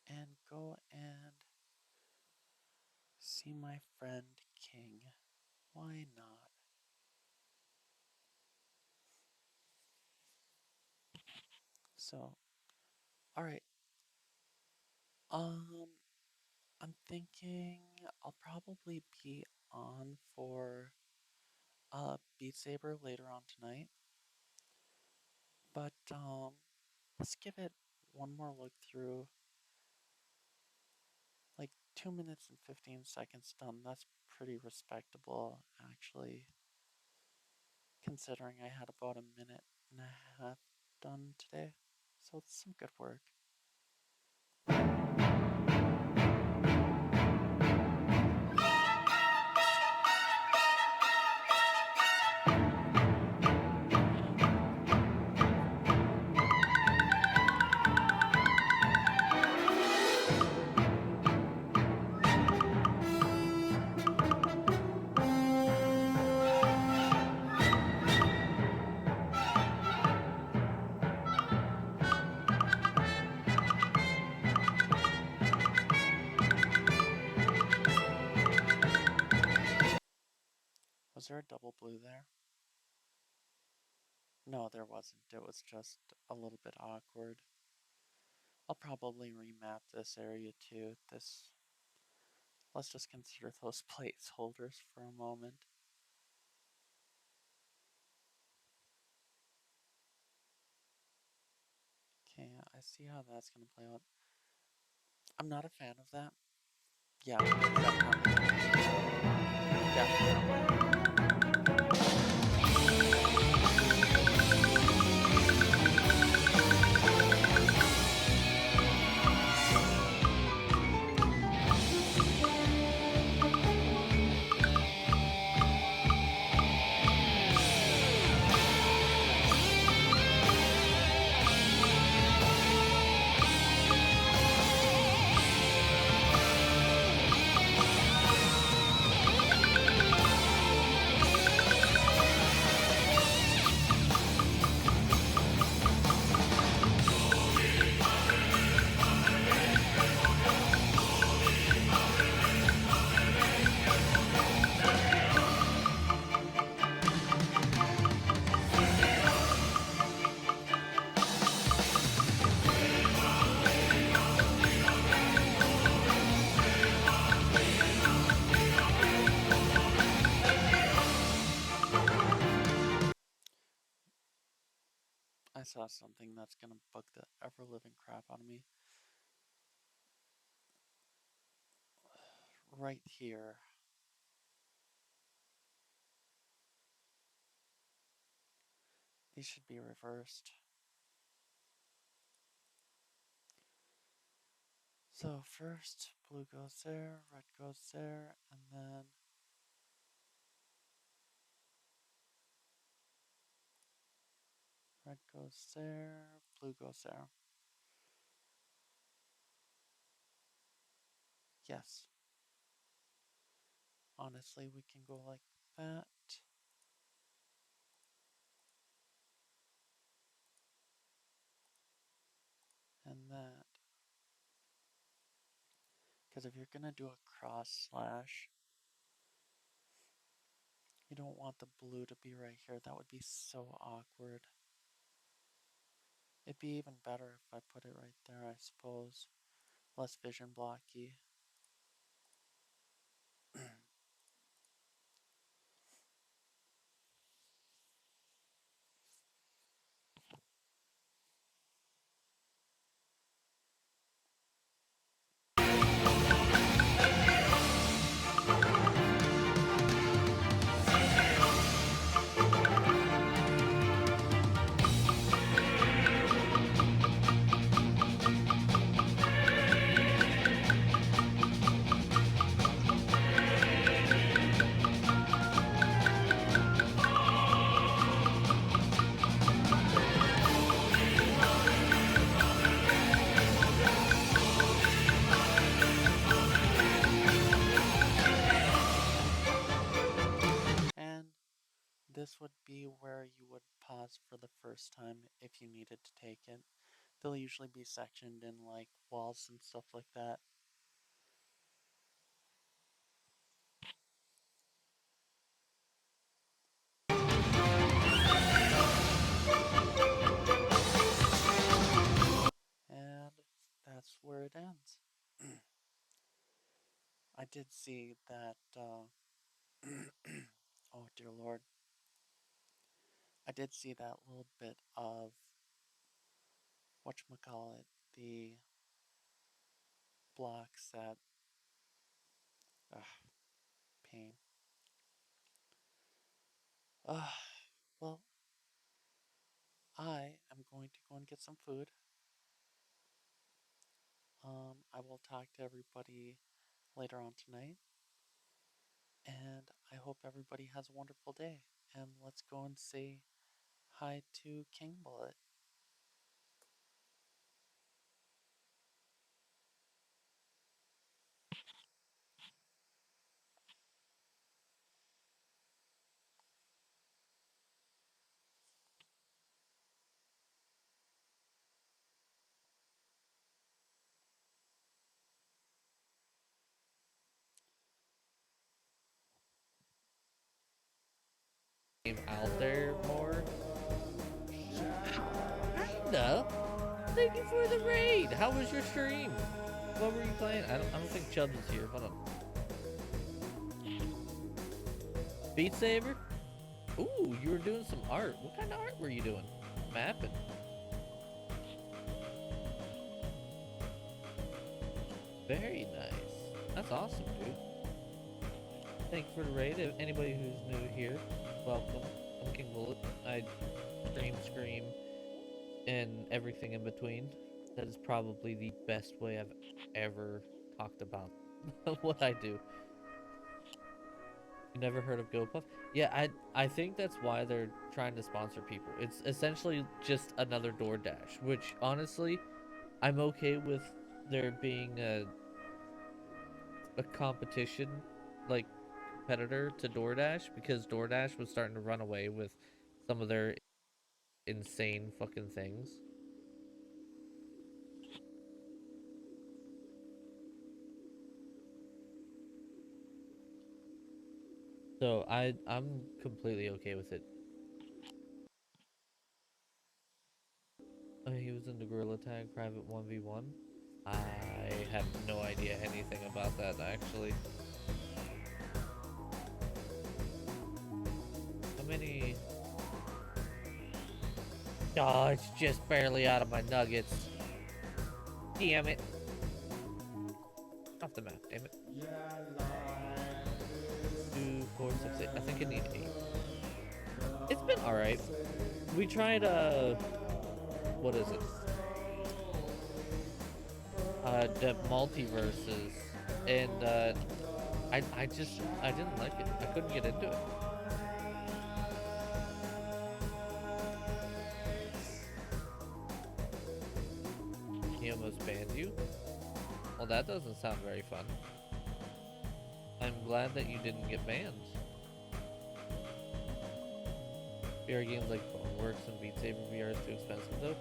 and go and see my friend King. Why not? So, alright. Um, I'm thinking I'll probably be on for Beat Saber later on tonight. But let's give it one more look through. Like 2 minutes and 15 seconds done. That's pretty respectable, actually, considering I had about a minute and a half done today. So it's some good work. Was there a double blue there? No, there wasn't. It was just a little bit awkward. I'll probably remap this area too. Let's just consider those placeholders for a moment. Okay, I see how that's gonna play out. I'm not a fan of that. Yeah, definitely. Definitely. I saw something that's gonna bug the ever living crap out of me. Right here. These should be reversed. So first, blue goes there, red goes there, and then red goes there, blue goes there. Yes. Honestly, we can go like that. And that. Because if you're going to do a cross slash, you don't want the blue to be right here. That would be so awkward. It'd be even better if I put it right there, I suppose. Less vision blocky. And this would be where you would pause for the first time if you needed to take it. They'll usually be sectioned in like walls and stuff like that. And that's where it ends. I did see that, oh dear lord, I did see that little bit of, whatchamacallit, the blocks that, ugh, pain. Well, I am going to go and get some food. I will talk to everybody later on tonight, and I hope everybody has a wonderful day. And let's go and say hi to King Bullet. Out there more. Kinda. Thank you for the raid. How was your stream? What were you playing? I don't think Chubbs is here. Hold on. Beat Saber? Ooh, you were doing some art. What kind of art were you doing? Mapping. Very nice. That's awesome, dude. Thank you for the raid. If anybody who's new here, welcome. I'm King Bullet. I stream, scream, and everything in between. That is probably the best way I've ever talked about what I do. You never heard of GoPuff? Yeah, I think that's why they're trying to sponsor people. It's essentially just another DoorDash, which honestly, I'm okay with there being a competition, like competitor to DoorDash, because DoorDash was starting to run away with some of their insane fucking things. So I'm completely okay with it. He was in the Gorilla Tag Private 1v1. I have no idea anything about that actually. How many? Oh, it's just barely out of my nuggets. Damn it. Off the map, damn it. 2, 4, 6, 8. I think I need 8. It's been alright. We tried, what is it? The multiverses. And, I didn't like it. I couldn't get into it. He almost banned you? Well, that doesn't sound very fun. I'm glad that you didn't get banned. VR games like Boneworks and Beat Saber VR is too expensive though.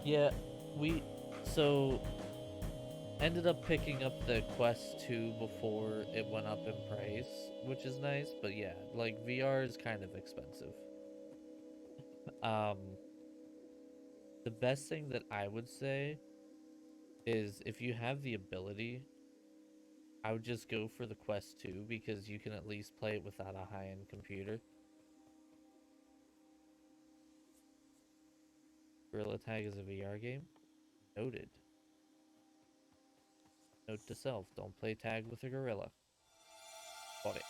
Yeah, we so ended up picking up the Quest 2 before it went up in price, which is nice, but yeah, like VR is kind of expensive. Um the best thing that I would say is if you have the ability, I would just go for the Quest 2 because you can at least play it without a high-end computer. Gorilla Tag is a VR game? Noted. Note to self, don't play tag with a gorilla. Got it.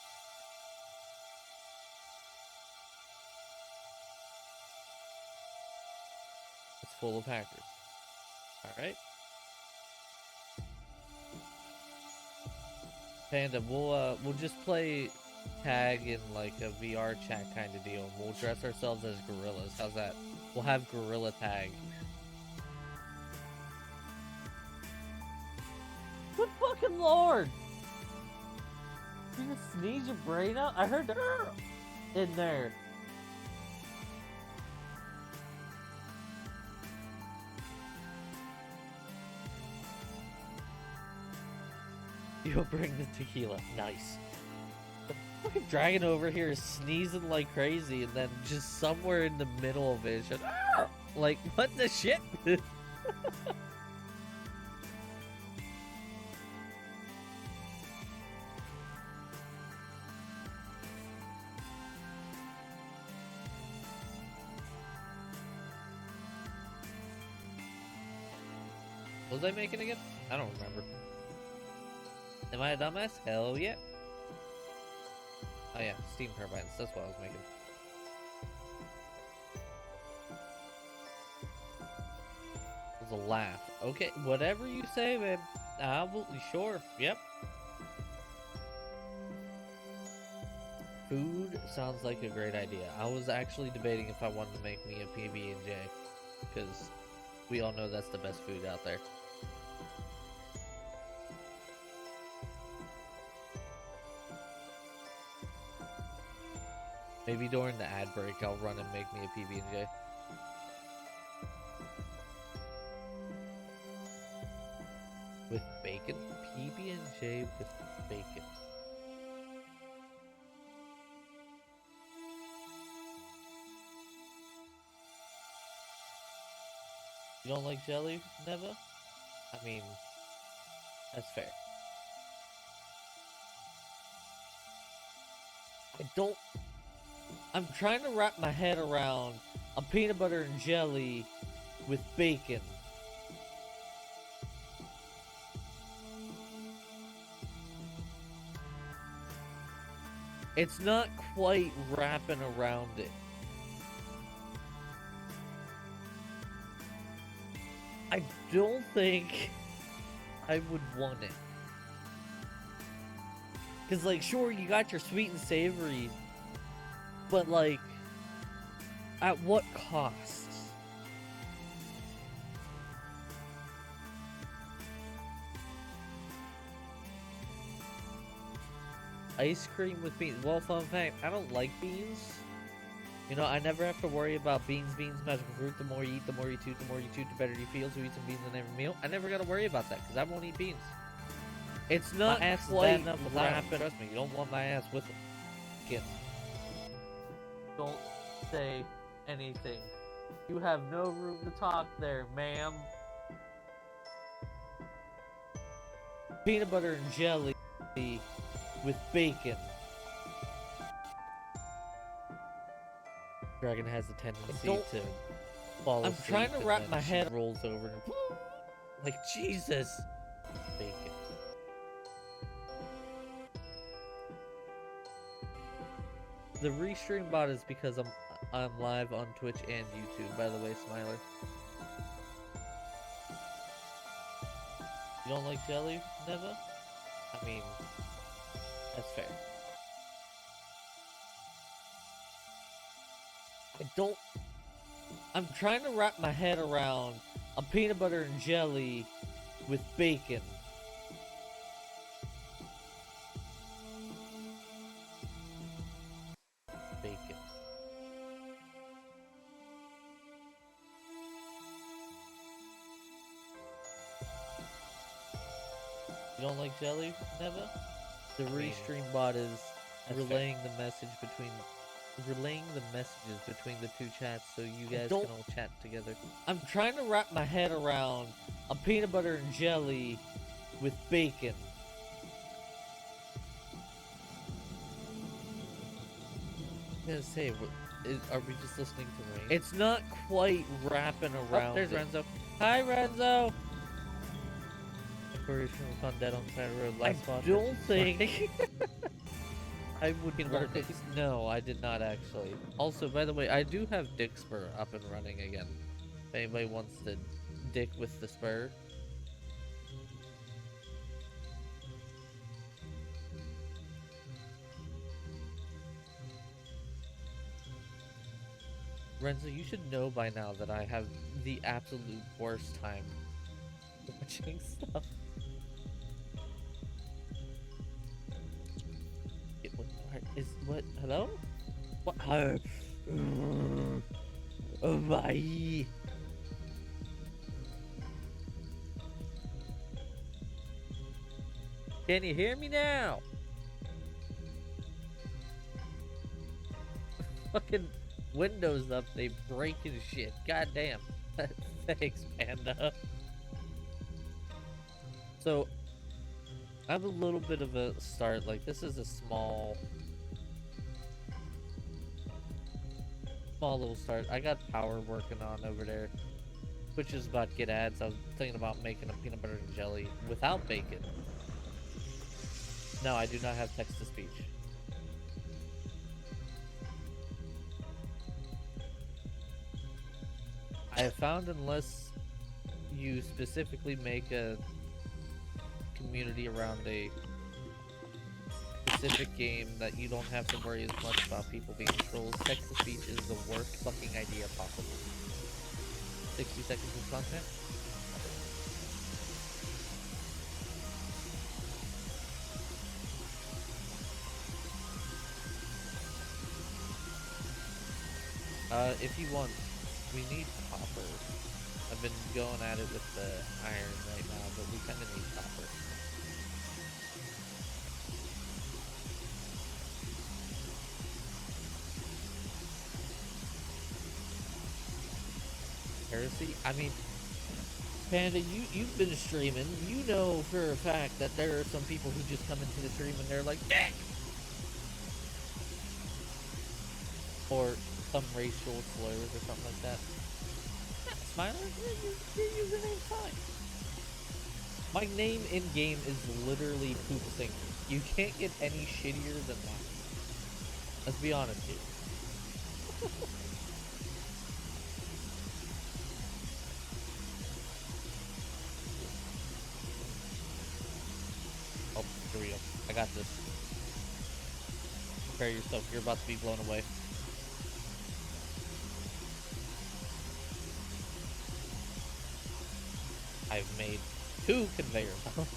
It's full of hackers. Alright. Panda, we'll just play tag in like a VR chat kind of deal. We'll dress ourselves as gorillas. How's that? We'll have gorilla tag. Good fucking lord! You gonna sneeze your brain out? I heard in there. You'll bring the tequila. Nice. The fucking dragon over here is sneezing like crazy, and then just somewhere in the middle of it, just, like, what the shit? What was I making again? I don't remember. Am I a dumbass? Hell yeah. Oh yeah, steam turbines. That's what I was making. It was a laugh. Okay, whatever you say, babe. I will. Sure. Yep. Food sounds like a great idea. I was actually debating if I wanted to make me a PB&J, because we all know that's the best food out there. Maybe during the ad break, I'll run and make me a PB&J. With bacon? PB&J with bacon. You don't like jelly, Neva? I mean, that's fair. I don't... I'm trying to wrap my head around a peanut butter and jelly with bacon. It's not quite wrapping around it. I don't think I would want it. Because, like, sure, you got your sweet and savory, but, like, at what cost? Ice cream with beans. Well, fun fact, I don't like beans. You know, I never have to worry about beans, magical fruit. The more you eat, the more you toot, the better you feel. So eat some beans in every meal. I never got to worry about that because I won't eat beans. It's not my ass quite enough wrapping. Trust me, you don't want my ass with it. Again, don't say anything. You have no room to talk there, ma'am. Peanut butter and jelly with bacon. Dragon has a tendency to fall I'm asleep trying to and wrap then my she head. rolls over and like Jesus. Bacon. The restream bot is because I'm live on Twitch and YouTube, by the way, Smiler. You don't like jelly, Neva? I mean, that's fair. I don't. I'm trying to wrap my head around a peanut butter and jelly with bacon. Bacon. You don't like jelly, Neva? The I mean, restream bot is that's relaying the messages between the two chats so you I guys don't. can all chat together. I'm trying to wrap my head around a peanut butter and jelly with bacon. I'm gonna say, are we just listening to rain? It's not quite wrapping around. Oh, there's it. Renzo. Hi, Renzo. Inquiries from Dead on the side of the road. I Last spot. don't think. I would Peanut want butter to. cookies. No, I did not actually. Also, by the way, I do have Dick Spur up and running again. If anybody wants to dick with the spur. Renzo, you should know by now that I have the absolute worst time watching stuff. What? Hello? What? Oh my. Can you hear me now? Fucking Windows update breaking shit. Goddamn. Thanks, Panda. So, I have a little bit of a start. Like, this is a small little start. I got power working on over there, which is about to get ads. I was thinking about making a peanut butter and jelly without bacon. No, I do not have text to speech. I have found unless you specifically make a community around a specific game that you don't have to worry as much about people being trolls, text to speech is the worst fucking idea possible. 60 seconds of content? If you want, we need copper. I've been going at it with the iron right now, but we kind of need copper. Heresy? I mean, Panda, you've been streaming. You know for a fact that there are some people who just come into the stream and they're like, "Dick!" Or some racial slurs or something like that. Yeah, Smiler, your username's fine. My name in game is literally Poop Singer. You can't get any shittier than that. Let's be honest here. Oh, here we go. I got this. Prepare yourself. You're about to be blown away. I've made 2 conveyor belts.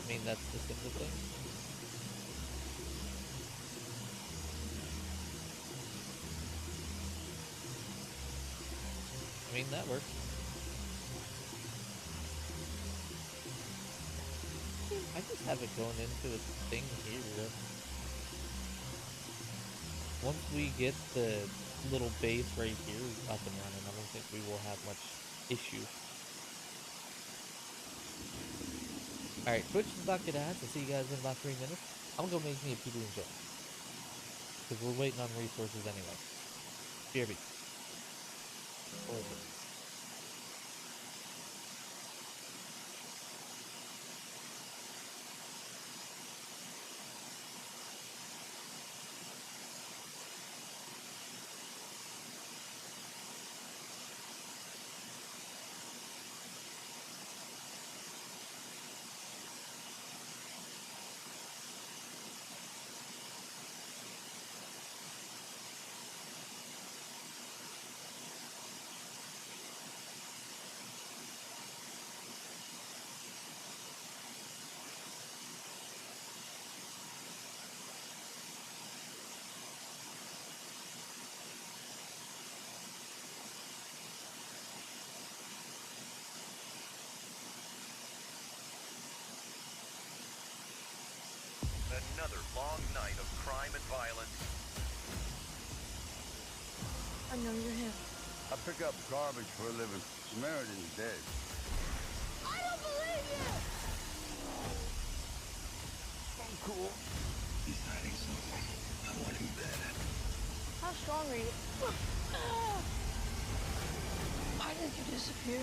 I mean, that's the simple thing. I mean, that works. I just have it going into a thing here. Once we get the little base right here up and running, I don't think we will have much issue. Alright, Twitch is about to get ads. I'll see you guys in about 3 minutes. I'm gonna go make me a PB&J. Because we're waiting on resources anyway. BRB. Close it. Another long night of crime and violence. I know you're him. I pick up garbage for a living. Samaritan's dead. I don't believe you! I'm cool. He's hiding something. I want him dead. How strong are you? Why did you disappear?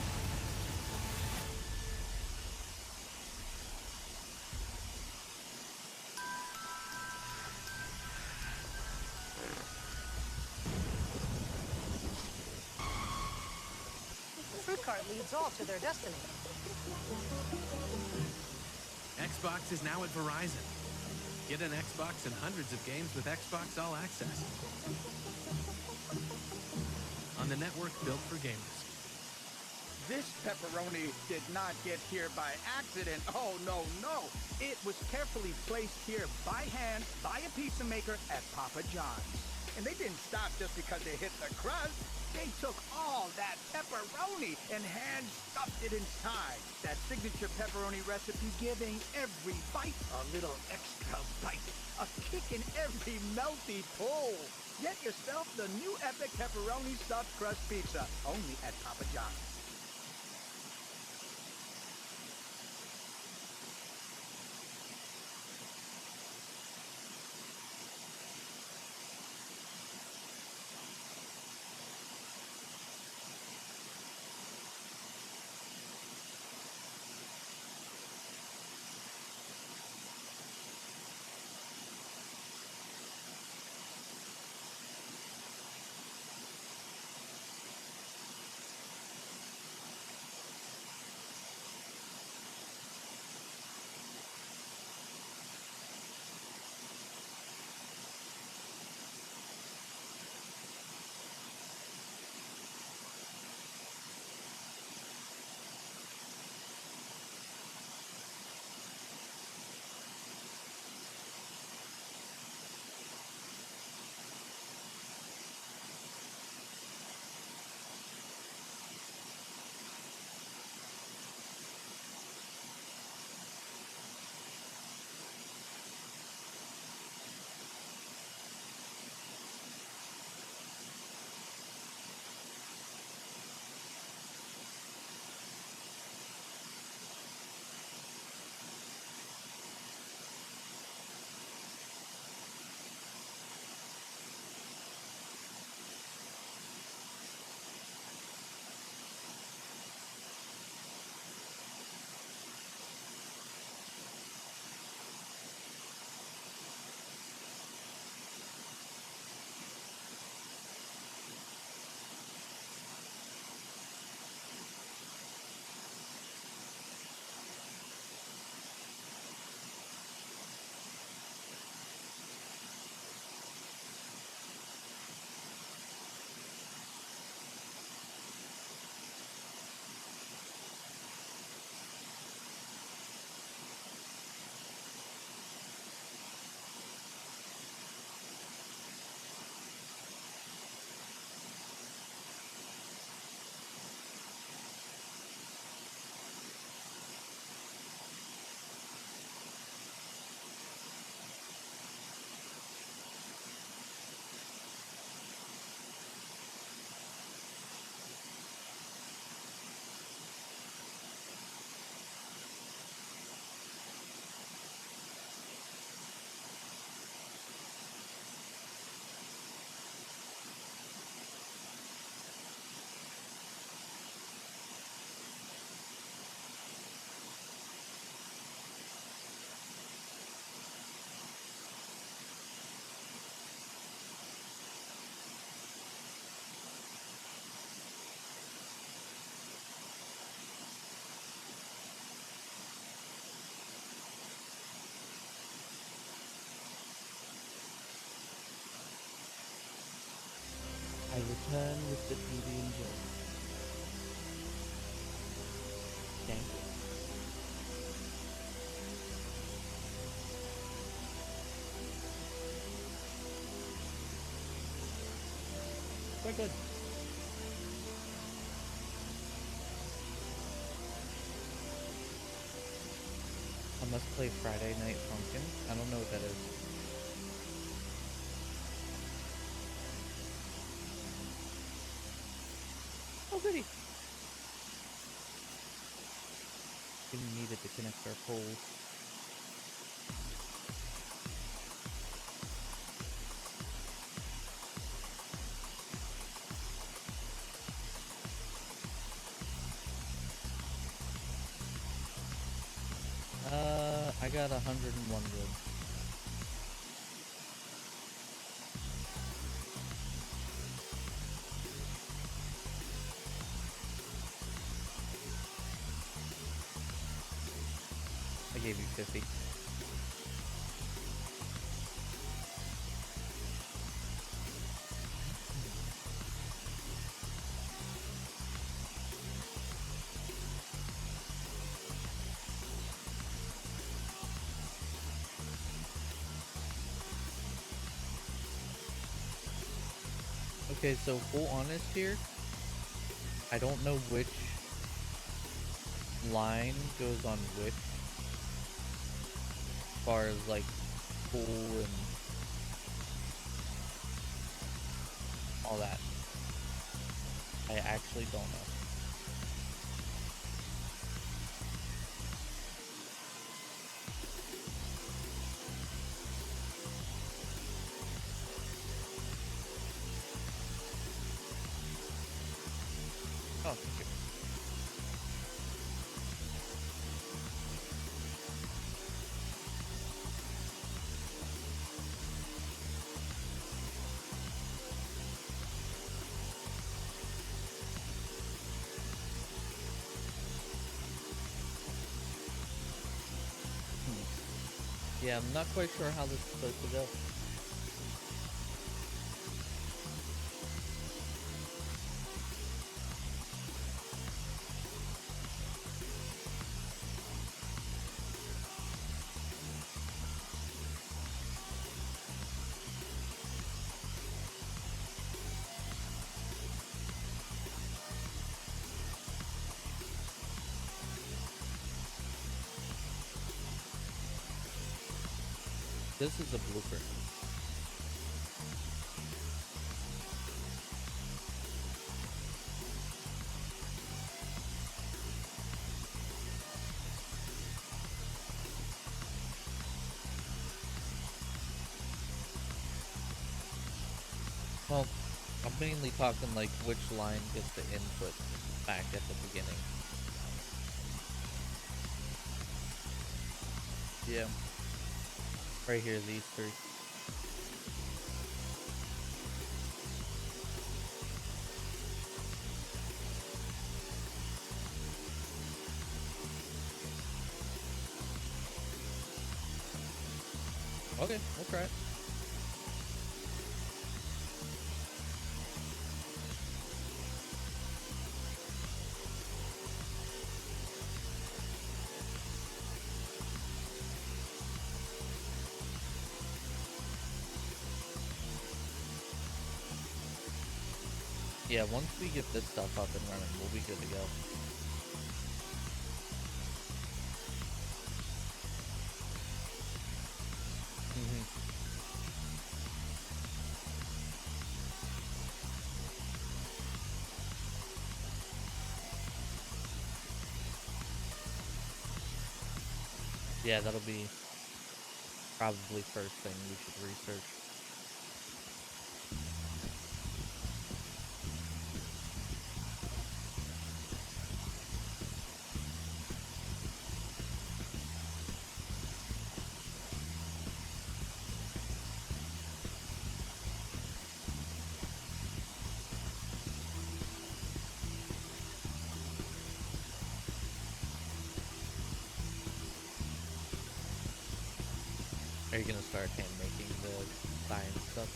The fruit cart leads all to their destiny. Xbox is now at Verizon. Get an Xbox and hundreds of games with Xbox All Access. On the network built for gamers. This pepperoni did not get here by accident. Oh, no, no. It was carefully placed here by hand by a pizza maker at Papa John's. And they didn't stop just because they hit the crust. They took all that pepperoni and hand-stuffed it inside. That signature pepperoni recipe giving every bite a little extra bite. A kick in every melty pull. Get yourself the new epic pepperoni stuffed crust pizza, only at Papa John's. man with the PB and J. Dang it. Quite good. I must play Friday Night Funkin'. I don't know what that is. Oh, goody. Didn't need it to connect our poles. I got 101 wood. I gave you 50. Okay, so full honest here, I don't know which line goes on which, as far as like pool and all that. I actually don't know. Oh, thank you. Yeah, I'm not quite sure how this is supposed to go. This is a blooper. Well, I'm mainly talking like which line gets the input back at the beginning. Yeah. Right here, these three. Okay, we'll try it. Yeah, once we get this stuff up and running, we'll be good to go. Yeah, that'll be probably first thing we should research. Are you gonna start hand making the sign stuff?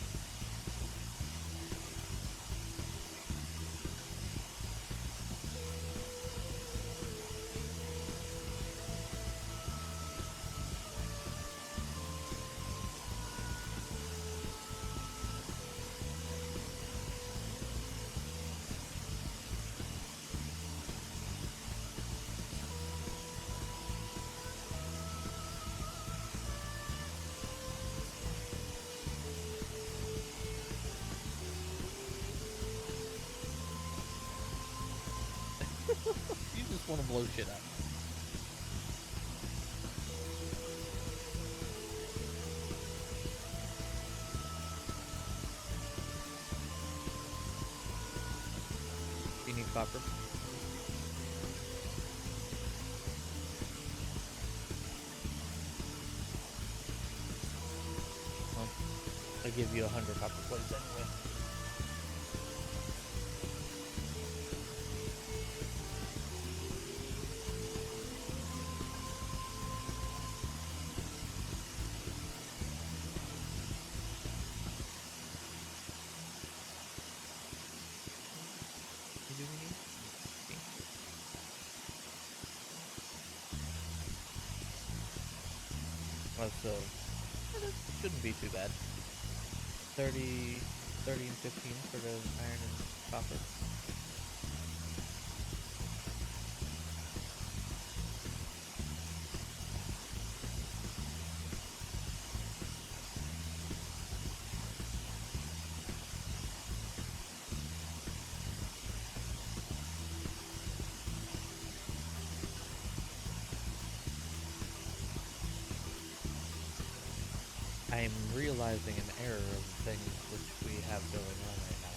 blow shit up. You need copper. Well, I give you 100 copper plates anyway. You do need? Okay. Oh, so that shouldn't be too bad. 30, 30 and 15 for the iron and copper. I'm realizing an error of things which we have going on right now.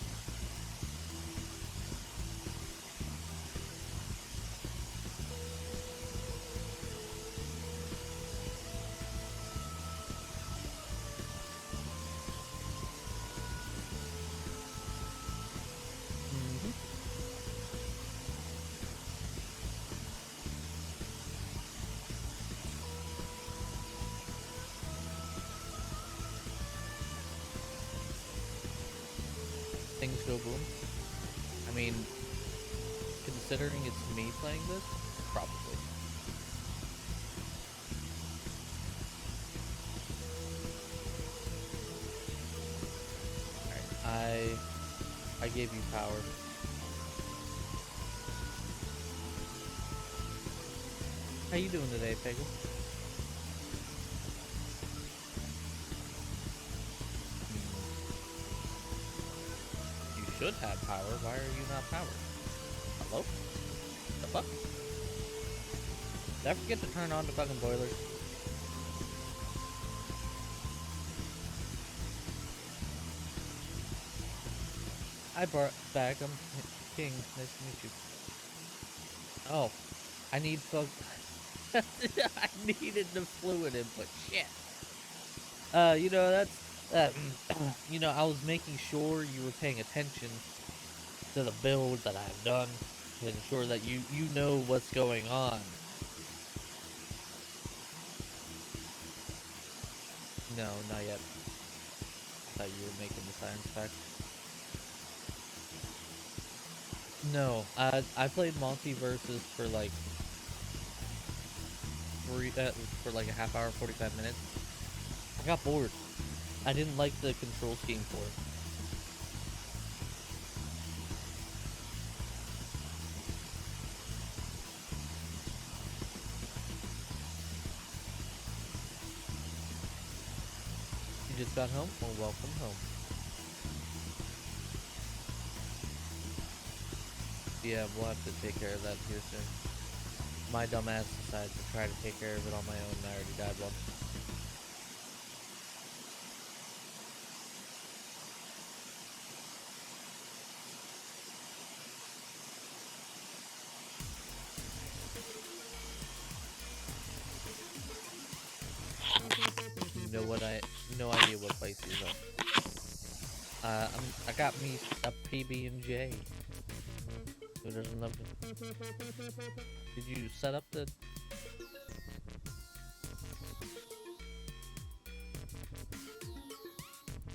Mm-hmm. Things go boom. I mean, considering it's me playing this, probably. Alright, I gave you power. How you doing today, Peggle? You should have power. Why are you not powered? Hello? The fuck? Did I forget to turn on the fucking boilers? I brought back. I'm King. Nice to meet you. Oh, I need fuck. I needed the fluid input. Shit. You know that's you know, I was making sure you were paying attention to the build that I've done to ensure that you know what's going on. No, not yet. I thought you were making the science pack. No, I played multiverses for like for like a half hour, 45 minutes. I got bored. I didn't like the control scheme for it. You just got home? Well, welcome home. Yeah, we'll have to take care of that here soon. My dumbass decided to try to take care of it on my own, and I already died once. Know what no idea what place he's on. I got me a PB and J. Who doesn't love it? Did you set up the?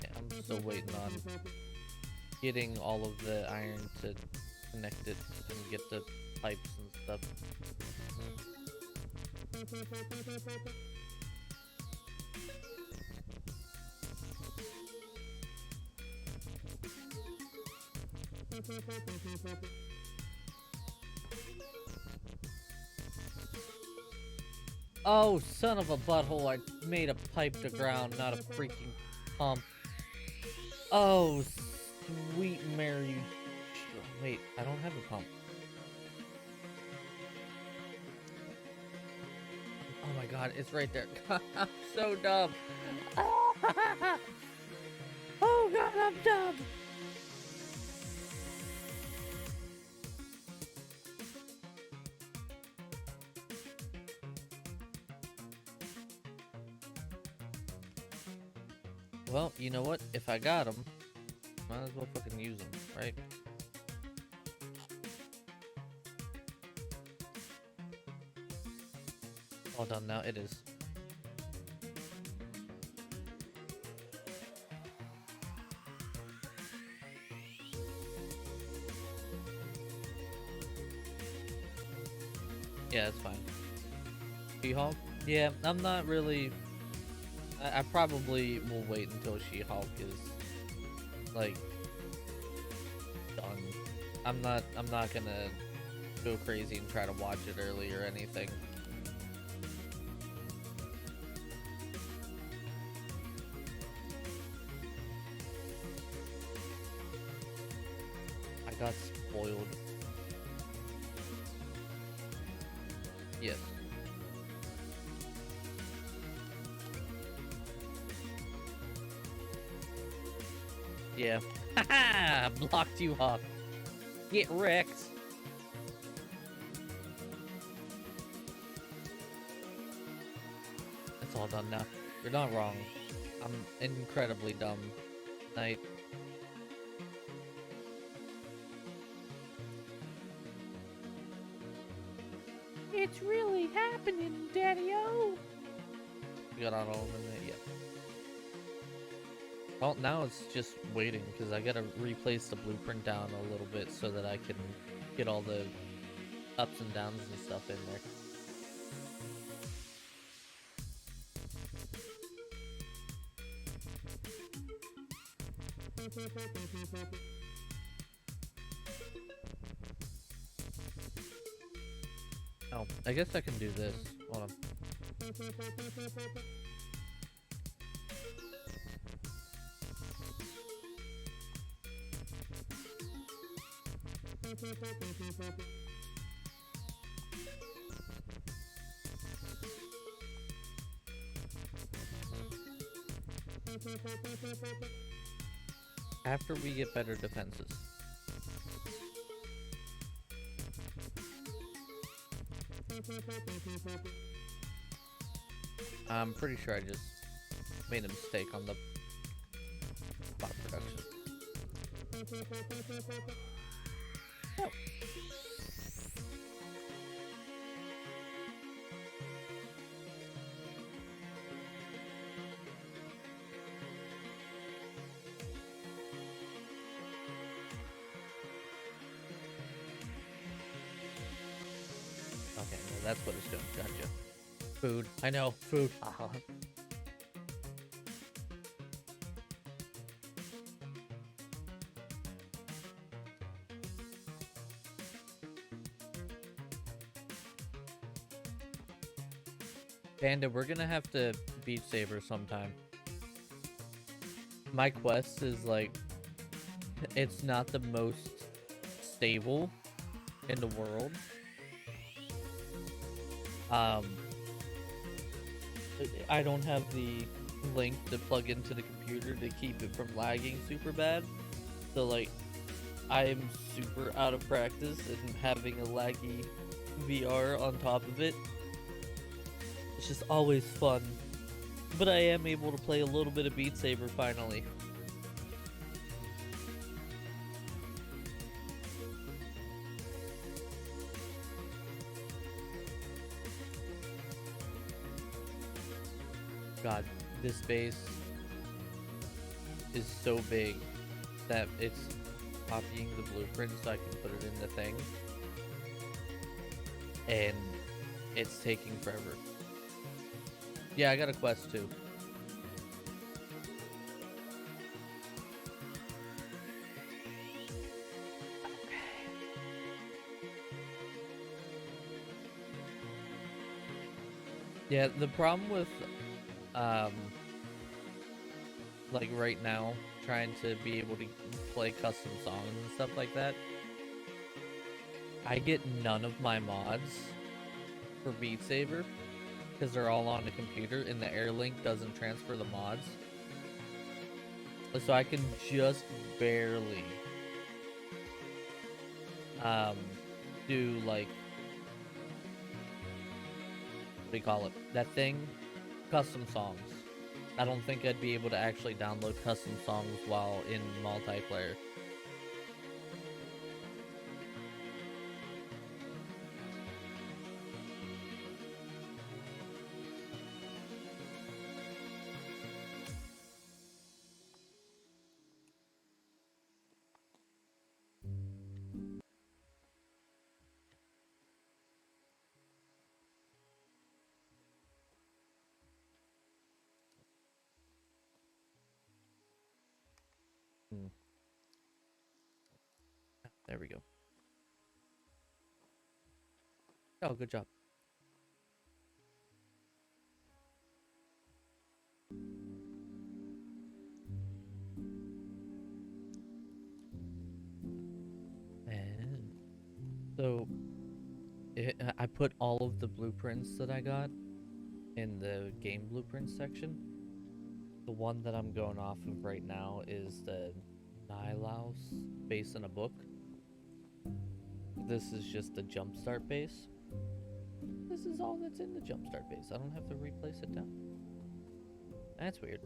Yeah, I'm still waiting on getting all of the iron to connect it and get the pipes and stuff. Oh, son of a butthole, I made a pipe to ground, not a freaking pump. Oh, sweet Mary. Wait, I don't have a pump. god, it's right there. I'm so dumb. Oh god, I'm dumb. Well, you know what? If I got them, might as well fucking use them, right? All done now. It is. Yeah, it's fine. She-Hulk? Yeah, I'm not really. I probably will wait until She-Hulk is like done. I'm not gonna go crazy and try to watch it early or anything. I got spoiled. Yes. Yeah. Haha! Blocked you off. Get wrecked. It's all done now. You're not wrong. I'm incredibly dumb. Night. It's really happening, Daddy-O! You got on all of them yet? Well, now it's just waiting, because I gotta replace the blueprint down a little bit so that I can get all the ups and downs and stuff in there. Oh, I guess I can do this. Hold on. After we get better defenses. I'm pretty sure I just made a mistake on the bot production. Oh. Okay, no, that's what it's doing. Gotcha. Food. I know. Food. Panda, we're gonna have to Beat Saber sometime. My quest is like, it's not the most stable in the world. I don't have the link to plug into the computer to keep it from lagging super bad. So like, I'm super out of practice and having a laggy VR on top of it. It's just always fun. But I am able to play a little bit of Beat Saber finally. God, this base is so big that it's copying the blueprint so I can put it in the thing. And it's taking forever. Yeah, I got a quest too. Yeah, the problem with like right now trying to be able to play custom songs and stuff like that, I get none of my mods for Beat Saber because they're all on the computer and the air link doesn't transfer the mods. So I can just barely do like, what do you call it? That thing? Custom songs. I don't think I'd be able to actually download custom songs while in multiplayer. There we go. Oh, good job. And so I put all of the blueprints that I got in the game blueprints section. The one that I'm going off of right now is the Nilaus base in a book. This is just the jumpstart base. This is all that's in the jumpstart base. I don't have to replace it down. That's weird.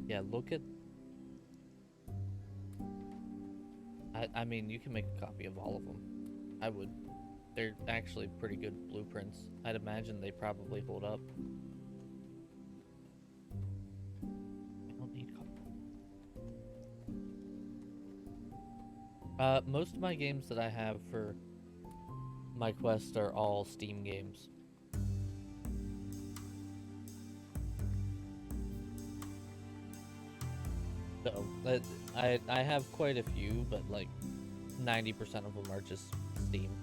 Yeah, look at... I mean, you can make a copy of all of them. I would. They're actually pretty good blueprints. I'd imagine they probably hold up. I don't need copy. Most of my games that I have for my quest are all Steam games. So, I have quite a few, but like 90% of them are just Steam.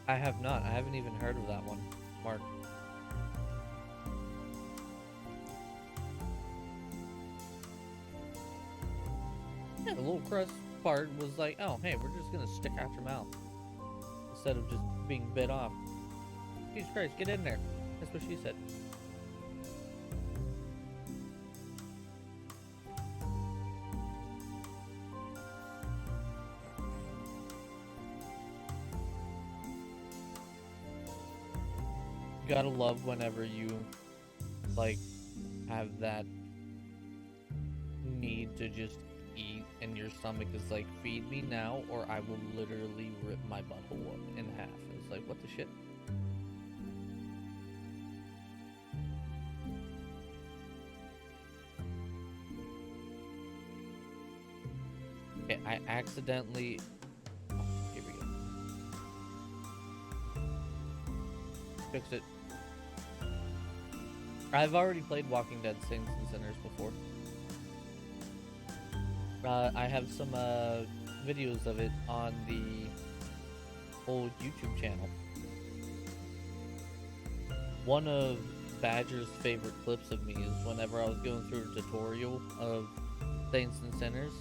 I have not. I haven't even heard of that one, Mark. Yeah, the little crust part was like, oh, hey, we're just gonna stick out your mouth instead of just being bit off. Jesus Christ, get in there. That's what she said. You gotta love whenever you, like, have that need to just eat and your stomach is like, feed me now or I will literally rip my butthole in half. It's like, what the shit? Okay, I accidentally... Oh, here we go. Fixed it. I've already played Walking Dead Saints and Sinners before. I have some videos of it on the old YouTube channel. One of Badger's favorite clips of me is whenever I was going through a tutorial of Saints and Sinners,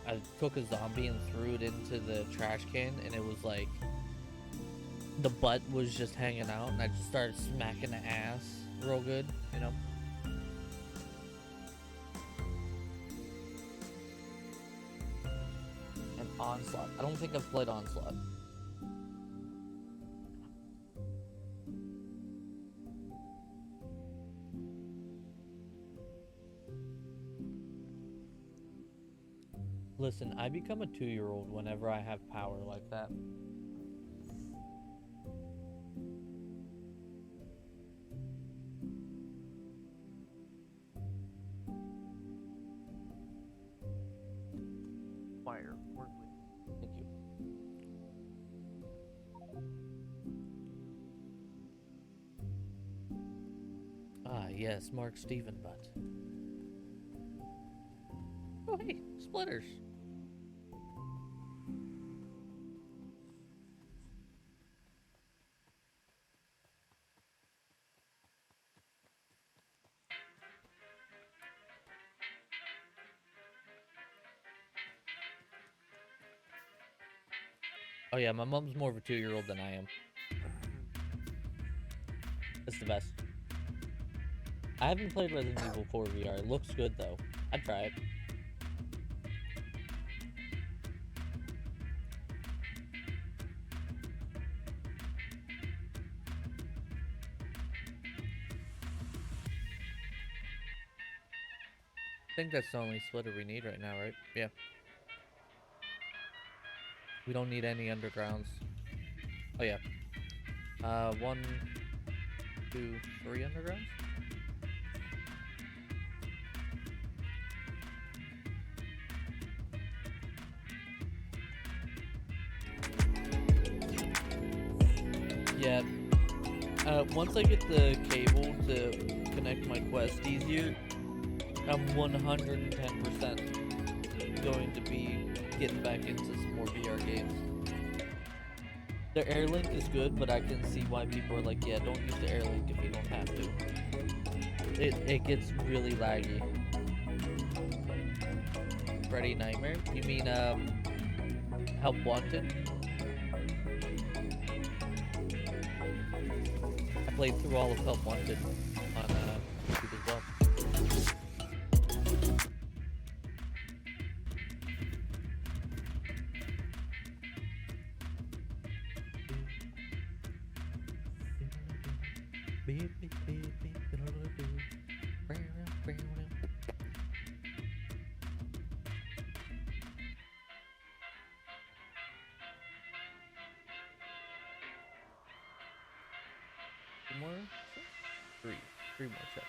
I took a zombie and threw it into the trash can, and it was like the butt was just hanging out, and I just started smacking the ass real good, you know? And Onslaught. I don't think I've played Onslaught. Listen, I become a 2-year-old whenever I have power like that. Fire, work with. Thank you. Ah, yes, Mark Steven Butt. Oh, hey, Splitters. Oh yeah, my mom's more of a 2-year-old than I am. It's the best. I haven't played Resident Evil 4 VR. It looks good though. I'd try it. I think that's the only splitter we need right now, right? Yeah. We don't need any undergrounds. Oh yeah. 1, 2, 3 undergrounds? Yeah. Once I get the cable to connect my Quest easier, I'm 110% going to be getting back into some more VR games. The Airlink is good, but I can see why people are like, yeah, don't use the Airlink if you don't have to. It gets really laggy. Freddy Nightmare? You mean, Help Wanted? I played through all of Help Wanted on, YouTube as well. Two more chests? Three more chests.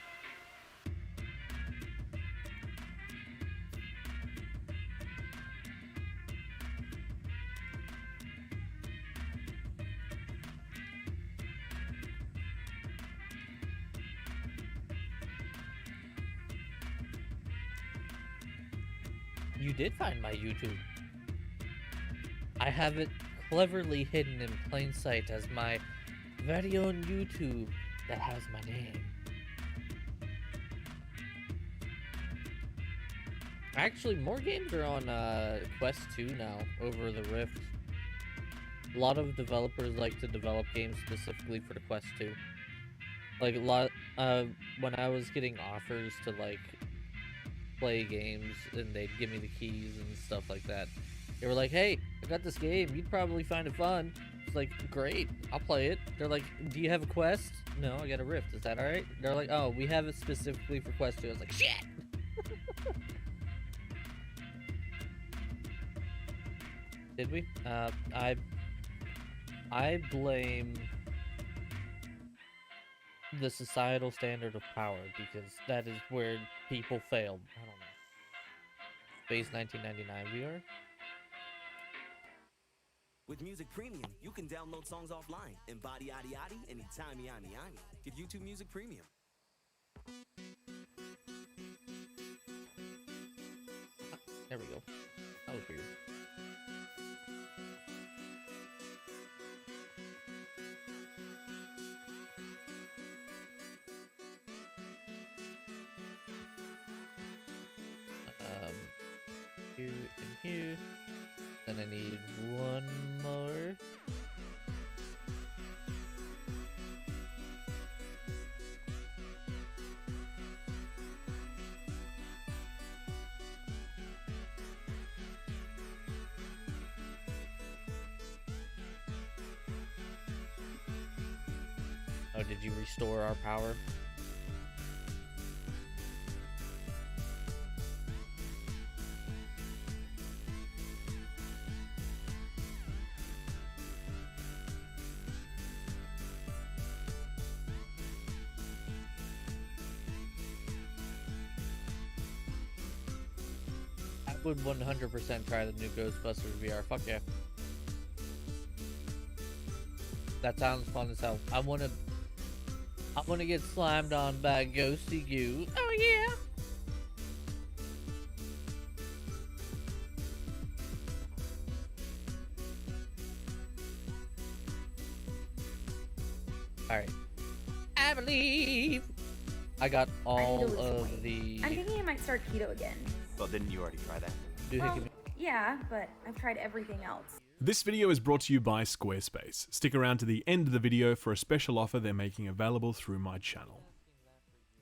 You did find my YouTube. I have it cleverly hidden in plain sight as my very own YouTube that has my name. Actually, more games are on Quest 2 now over the Rift. A lot of developers like to develop games specifically for the Quest 2. Like when I was getting offers to like play games and they'd give me the keys and stuff like that, they were like, hey, I got this game, you'd probably find it fun. It's like, great, I'll play it. They're like, do you have a Quest? No, I got a Rift, is that alright? They're like, oh, we have it specifically for Quest 2. I was like, shit! Did we? I blame the societal standard of power because that is where people failed. I don't know. Space 1999 VR? With Music Premium, you can download songs offline and body yaddy yaddy anytime yaddy yaddy. Get YouTube Music Premium. There we go. That was weird. Here and here. Then I need one more. Oh, did you restore our power? I would 100% try the new Ghostbusters VR. Fuck yeah. That sounds fun as hell. I want to I'm gonna get slimed on by Ghosty Goo. Oh yeah. Alright. I believe I got all of the... I'm thinking I might start keto again. Well, didn't you already try that? Well, yeah, but I've tried everything else. This video is brought to you by Squarespace. Stick around to the end of the video for a special offer they're making available through my channel.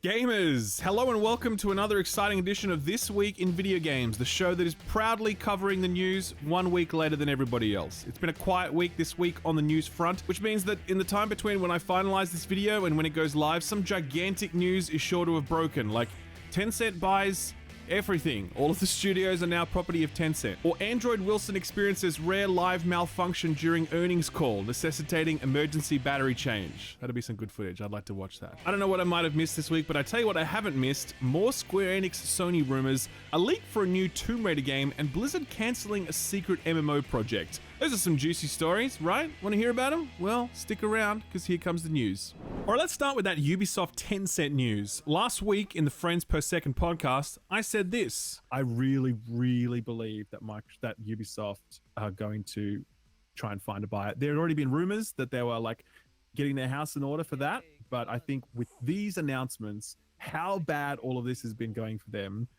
Gamers, hello and welcome to another exciting edition of This Week in Video Games, the show that is proudly covering the news 1 week later than everybody else. It's been a quiet week this week on the news front, which means that in the time between when I finalize this video and when it goes live, some gigantic news is sure to have broken, like Tencent buys everything. All of the studios are now property of Tencent. Or Android Wilson experiences rare live malfunction during earnings call, necessitating emergency battery change. That'll be some good footage. I'd like to watch that. I don't know what I might have missed this week, but I tell you what I haven't missed. More Square Enix Sony rumors, a leak for a new Tomb Raider game, and Blizzard cancelling a secret MMO project. Those are some juicy stories, right? Want to hear about them? Well, stick around, because here comes the news. Alright, let's start with that Ubisoft Tencent news. Last week in the Frames Per Second podcast, I said this. I really believe that Ubisoft are going to try and find a buyer. There had already been rumors that they were like getting their house in order for that, but I think with these announcements, how bad all of this has been going for them,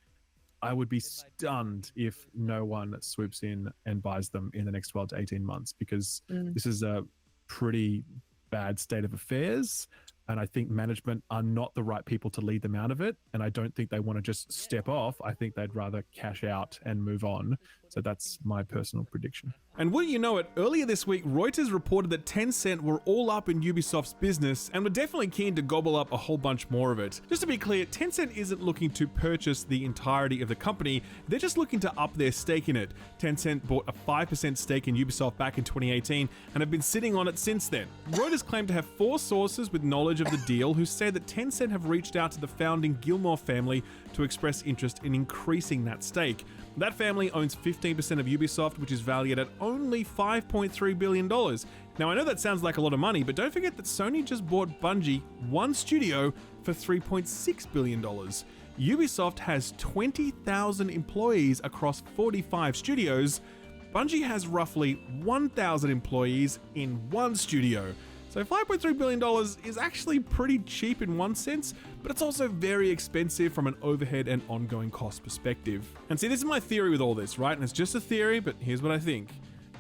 I would be stunned if no one swoops in and buys them in the next 12 to 18 months, because this is a pretty bad state of affairs. And I think management are not the right people to lead them out of it. And I don't think they want to just step off. I think they'd rather cash out and move on. So that's my personal prediction. And wouldn't you know it, earlier this week, Reuters reported that Tencent were all up in Ubisoft's business and were definitely keen to gobble up a whole bunch more of it. Just to be clear, Tencent isn't looking to purchase the entirety of the company, they're just looking to up their stake in it. Tencent bought a 5% stake in Ubisoft back in 2018 and have been sitting on it since then. Reuters claim to have 4 sources with knowledge of the deal who say that Tencent have reached out to the founding Gilmore family to express interest in increasing that stake. That family owns 15% of Ubisoft, which is valued at only $5.3 billion. Now, I know that sounds like a lot of money, but don't forget that Sony just bought Bungie, one studio, for $3.6 billion. Ubisoft has 20,000 employees across 45 studios. Bungie has roughly 1,000 employees in one studio. So $5.3 billion is actually pretty cheap in one sense, but it's also very expensive from an overhead and ongoing cost perspective. And see, this is my theory with all this, right? And it's just a theory, but here's what I think.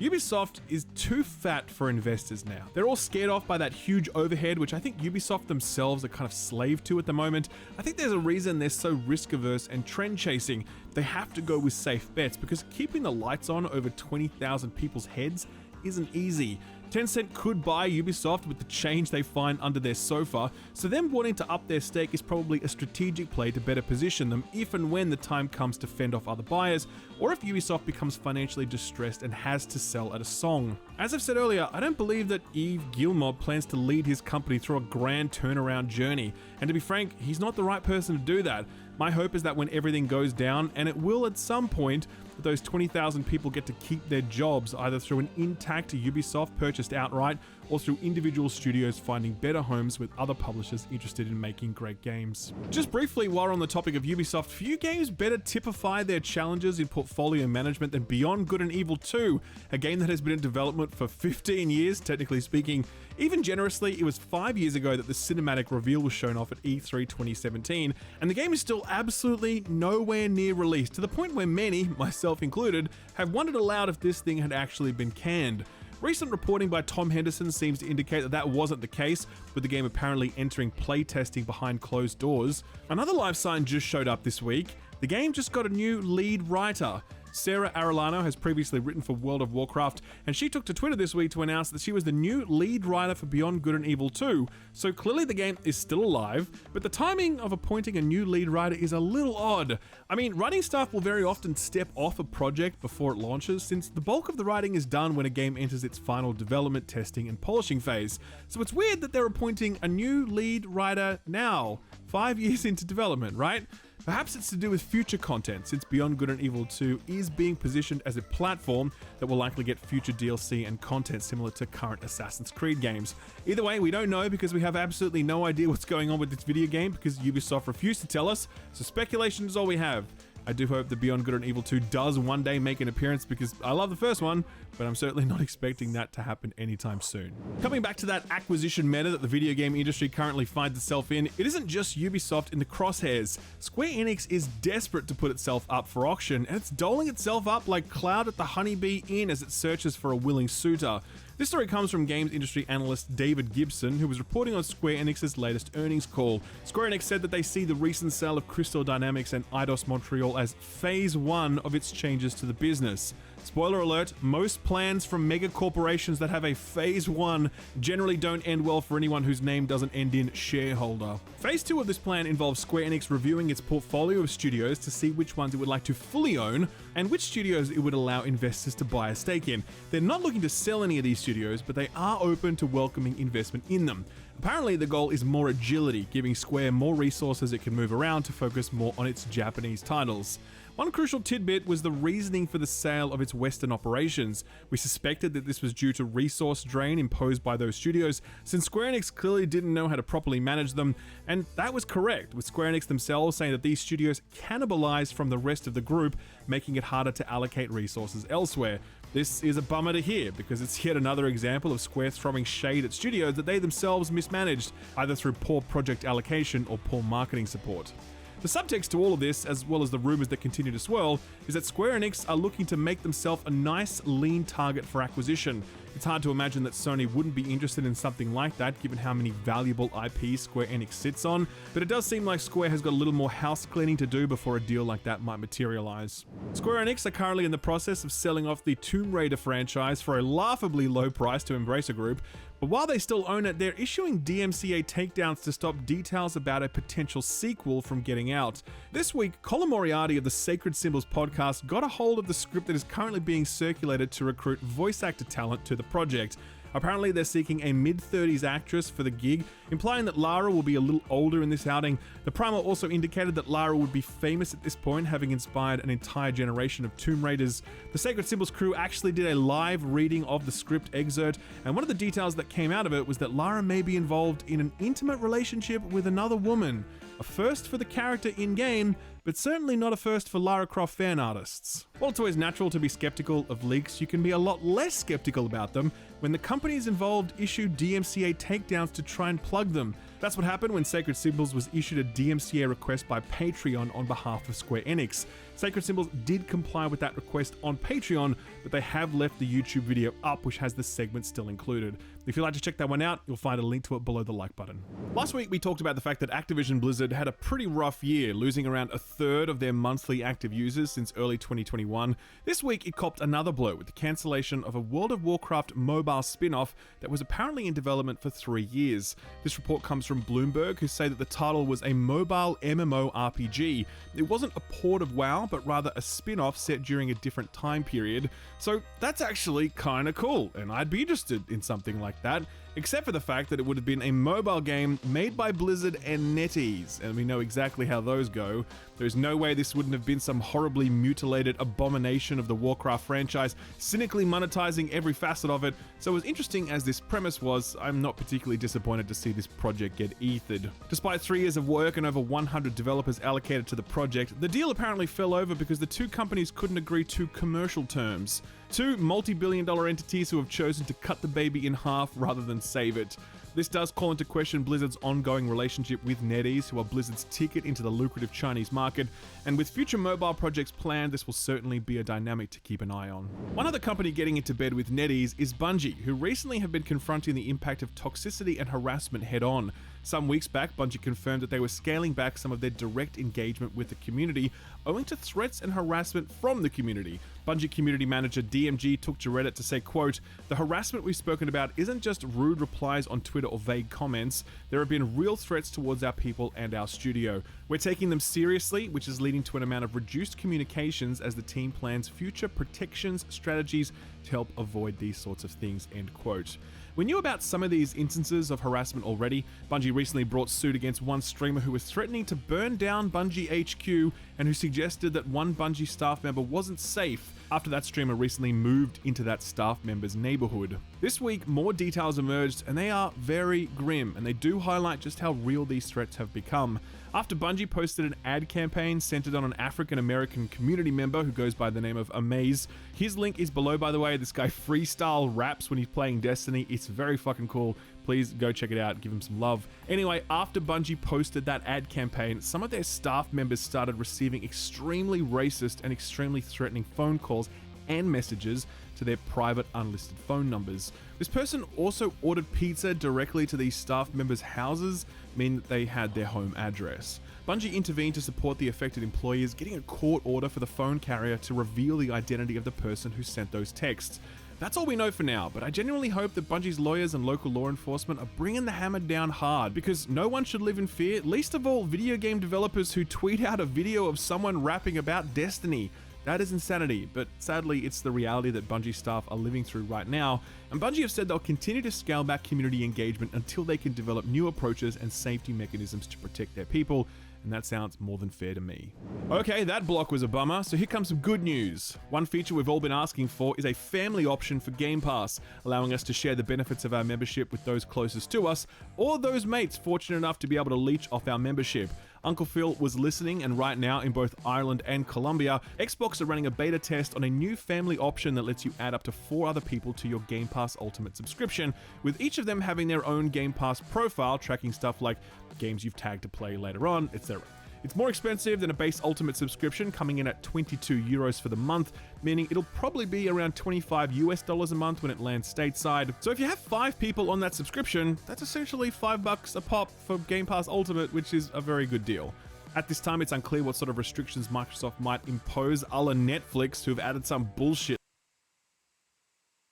Ubisoft is too fat for investors now. They're all scared off by that huge overhead, which I think Ubisoft themselves are kind of slave to at the moment. I think there's a reason they're so risk averse and trend chasing. They have to go with safe bets because keeping the lights on over 20,000 people's heads isn't easy. Tencent could buy Ubisoft with the change they find under their sofa, so them wanting to up their stake is probably a strategic play to better position them if and when the time comes to fend off other buyers, or if Ubisoft becomes financially distressed and has to sell at a song. As I've said earlier, I don't believe that Yves Guillemot plans to lead his company through a grand turnaround journey, and to be frank, he's not the right person to do that. My hope is that when everything goes down, and it will at some point, that those 20,000 people get to keep their jobs either through an intact Ubisoft purchased outright or through individual studios finding better homes with other publishers interested in making great games. Just briefly, while we're on the topic of Ubisoft, few games better typify their challenges in portfolio management than Beyond Good and Evil 2, a game that has been in development for 15 years, technically speaking. Even generously, it was 5 years ago that the cinematic reveal was shown off at E3 2017, and the game is still absolutely nowhere near released, to the point where many, myself included, have wondered aloud if this thing had actually been canned. Recent reporting by Tom Henderson seems to indicate that that wasn't the case, with the game apparently entering playtesting behind closed doors. Another live sign just showed up this week. The game just got a new lead writer. Sarah Arellano has previously written for World of Warcraft, and she took to Twitter this week to announce that she was the new lead writer for Beyond Good and Evil 2, so clearly the game is still alive, but the timing of appointing a new lead writer is a little odd. I mean, writing staff will very often step off a project before it launches, since the bulk of the writing is done when a game enters its final development, testing, and polishing phase, so it's weird that they're appointing a new lead writer now, 5 years into development, right? Perhaps it's to do with future content, since Beyond Good and Evil 2 is being positioned as a platform that will likely get future DLC and content similar to current Assassin's Creed games. Either way, we don't know because we have absolutely no idea what's going on with this video game because Ubisoft refused to tell us, so speculation is all we have. I do hope that Beyond Good and Evil 2 does one day make an appearance because I love the first one, but I'm certainly not expecting that to happen anytime soon. Coming back to that acquisition meta that the video game industry currently finds itself in, it isn't just Ubisoft in the crosshairs. Square Enix is desperate to put itself up for auction, and it's doling itself up like Cloud at the Honeybee Inn as it searches for a willing suitor. This story comes from games industry analyst David Gibson, who was reporting on Square Enix's latest earnings call. Square Enix said that they see the recent sale of Crystal Dynamics and Eidos Montreal as phase one of its changes to the business. Spoiler alert, most plans from mega corporations that have a phase one generally don't end well for anyone whose name doesn't end in shareholder. Phase two of this plan involves Square Enix reviewing its portfolio of studios to see which ones it would like to fully own and which studios it would allow investors to buy a stake in. They're not looking to sell any of these studios, but they are open to welcoming investment in them. Apparently, the goal is more agility, giving Square more resources it can move around to focus more on its Japanese titles. One crucial tidbit was the reasoning for the sale of its Western operations. We suspected that this was due to resource drain imposed by those studios, since Square Enix clearly didn't know how to properly manage them, and that was correct, with Square Enix themselves saying that these studios cannibalized from the rest of the group, making it harder to allocate resources elsewhere. This is a bummer to hear, because it's yet another example of Square throwing shade at studios that they themselves mismanaged, either through poor project allocation or poor marketing support. The subtext to all of this, as well as the rumors that continue to swirl, is that Square Enix are looking to make themselves a nice, lean target for acquisition. It's hard to imagine that Sony wouldn't be interested in something like that, given how many valuable IPs Square Enix sits on, but it does seem like Square has got a little more house cleaning to do before a deal like that might materialize. Square Enix are currently in the process of selling off the Tomb Raider franchise for a laughably low price to Embracer Group, but while they still own it, they're issuing DMCA takedowns to stop details about a potential sequel from getting out. This week, Colin Moriarty of the Sacred Symbols podcast got a hold of the script that is currently being circulated to recruit voice actor talent to the project. Apparently, they're seeking a mid-30s actress for the gig, implying that Lara will be a little older in this outing. The primer also indicated that Lara would be famous at this point, having inspired an entire generation of Tomb Raiders. The Sacred Symbols crew actually did a live reading of the script excerpt, and one of the details that came out of it was that Lara may be involved in an intimate relationship with another woman. A first for the character in-game, but certainly not a first for Lara Croft fan artists. While it's always natural to be skeptical of leaks, you can be a lot less skeptical about them when the companies involved issue DMCA takedowns to try and plug them. That's what happened when Sacred Symbols was issued a DMCA request by Patreon on behalf of Square Enix. Sacred Symbols did comply with that request on Patreon, but they have left the YouTube video up, which has the segment still included. If you'd like to check that one out, you'll find a link to it below the like button. Last week, we talked about the fact that Activision Blizzard had a pretty rough year, losing around a third of their monthly active users since early 2021. This week, it copped another blow with the cancellation of a World of Warcraft mobile spin-off that was apparently in development for 3 years. This report comes from Bloomberg, who say that the title was a mobile MMORPG. It wasn't a port of WoW, but rather a spin-off set during a different time period. So that's actually kinda cool, and I'd be interested in something like that, except for the fact that it would have been a mobile game made by Blizzard and NetEase, and we know exactly how those go. There's no way this wouldn't have been some horribly mutilated abomination of the Warcraft franchise, cynically monetizing every facet of it, so as interesting as this premise was, I'm not particularly disappointed to see this project get ethered. Despite 3 years of work and over 100 developers allocated to the project, the deal apparently fell over because the two companies couldn't agree to commercial terms. Two multi-billion-dollar entities who have chosen to cut the baby in half rather than save it. This does call into question Blizzard's ongoing relationship with NetEase, who are Blizzard's ticket into the lucrative Chinese market, and with future mobile projects planned, this will certainly be a dynamic to keep an eye on. One other company getting into bed with NetEase is Bungie, who recently have been confronting the impact of toxicity and harassment head-on. Some weeks back, Bungie confirmed that they were scaling back some of their direct engagement with the community, owing to threats and harassment from the community. Bungie community manager DMG took to Reddit to say, quote, "The harassment we've spoken about isn't just rude replies on Twitter or vague comments. There have been real threats towards our people and our studio. We're taking them seriously, which is leading to an amount of reduced communications as the team plans future protections strategies to help avoid these sorts of things," end quote. We knew about some of these instances of harassment already. Bungie recently brought suit against one streamer who was threatening to burn down Bungie HQ and who suggested that one Bungie staff member wasn't safe after that streamer recently moved into that staff member's neighborhood. This week, more details emerged and they are very grim, and they do highlight just how real these threats have become. After Bungie posted an ad campaign centered on an African-American community member who goes by the name of Amaze. His link is below, by the way. This guy freestyle raps when he's playing Destiny. It's very fucking cool. Please go check it out, give him some love. Anyway, after Bungie posted that ad campaign, some of their staff members started receiving extremely racist and extremely threatening phone calls and messages to their private unlisted phone numbers. This person also ordered pizza directly to these staff members' houses, meaning that they had their home address. Bungie intervened to support the affected employees, getting a court order for the phone carrier to reveal the identity of the person who sent those texts. That's all we know for now, but I genuinely hope that Bungie's lawyers and local law enforcement are bringing the hammer down hard, because no one should live in fear, least of all video game developers who tweet out a video of someone rapping about Destiny. That is insanity, but sadly it's the reality that Bungie staff are living through right now, and Bungie have said they'll continue to scale back community engagement until they can develop new approaches and safety mechanisms to protect their people, and that sounds more than fair to me. Okay, that block was a bummer, so here comes some good news. One feature we've all been asking for is a family option for Game Pass, allowing us to share the benefits of our membership with those closest to us, or those mates fortunate enough to be able to leech off our membership. Uncle Phil was listening, and right now in both Ireland and Colombia, Xbox are running a beta test on a new family option that lets you add up to 4 other people to your Game Pass Ultimate subscription, with each of them having their own Game Pass profile, tracking stuff like games you've tagged to play later on, etc. It's more expensive than a base Ultimate subscription, coming in at 22 euros for the month, meaning it'll probably be around $25 a month when it lands stateside. So if you have 5 people on that subscription, that's essentially $5 a pop for Game Pass Ultimate, which is a very good deal. At this time, it's unclear what sort of restrictions Microsoft might impose, a la Netflix, who've added some bullshit.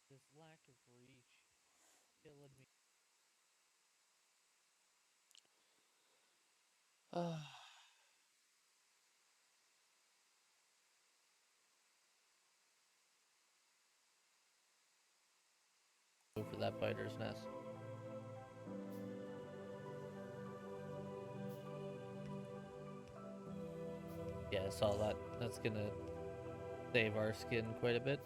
This lack of reach killing me. Go for that biter's nest. Yeah, I saw that. That's gonna save our skin quite a bit.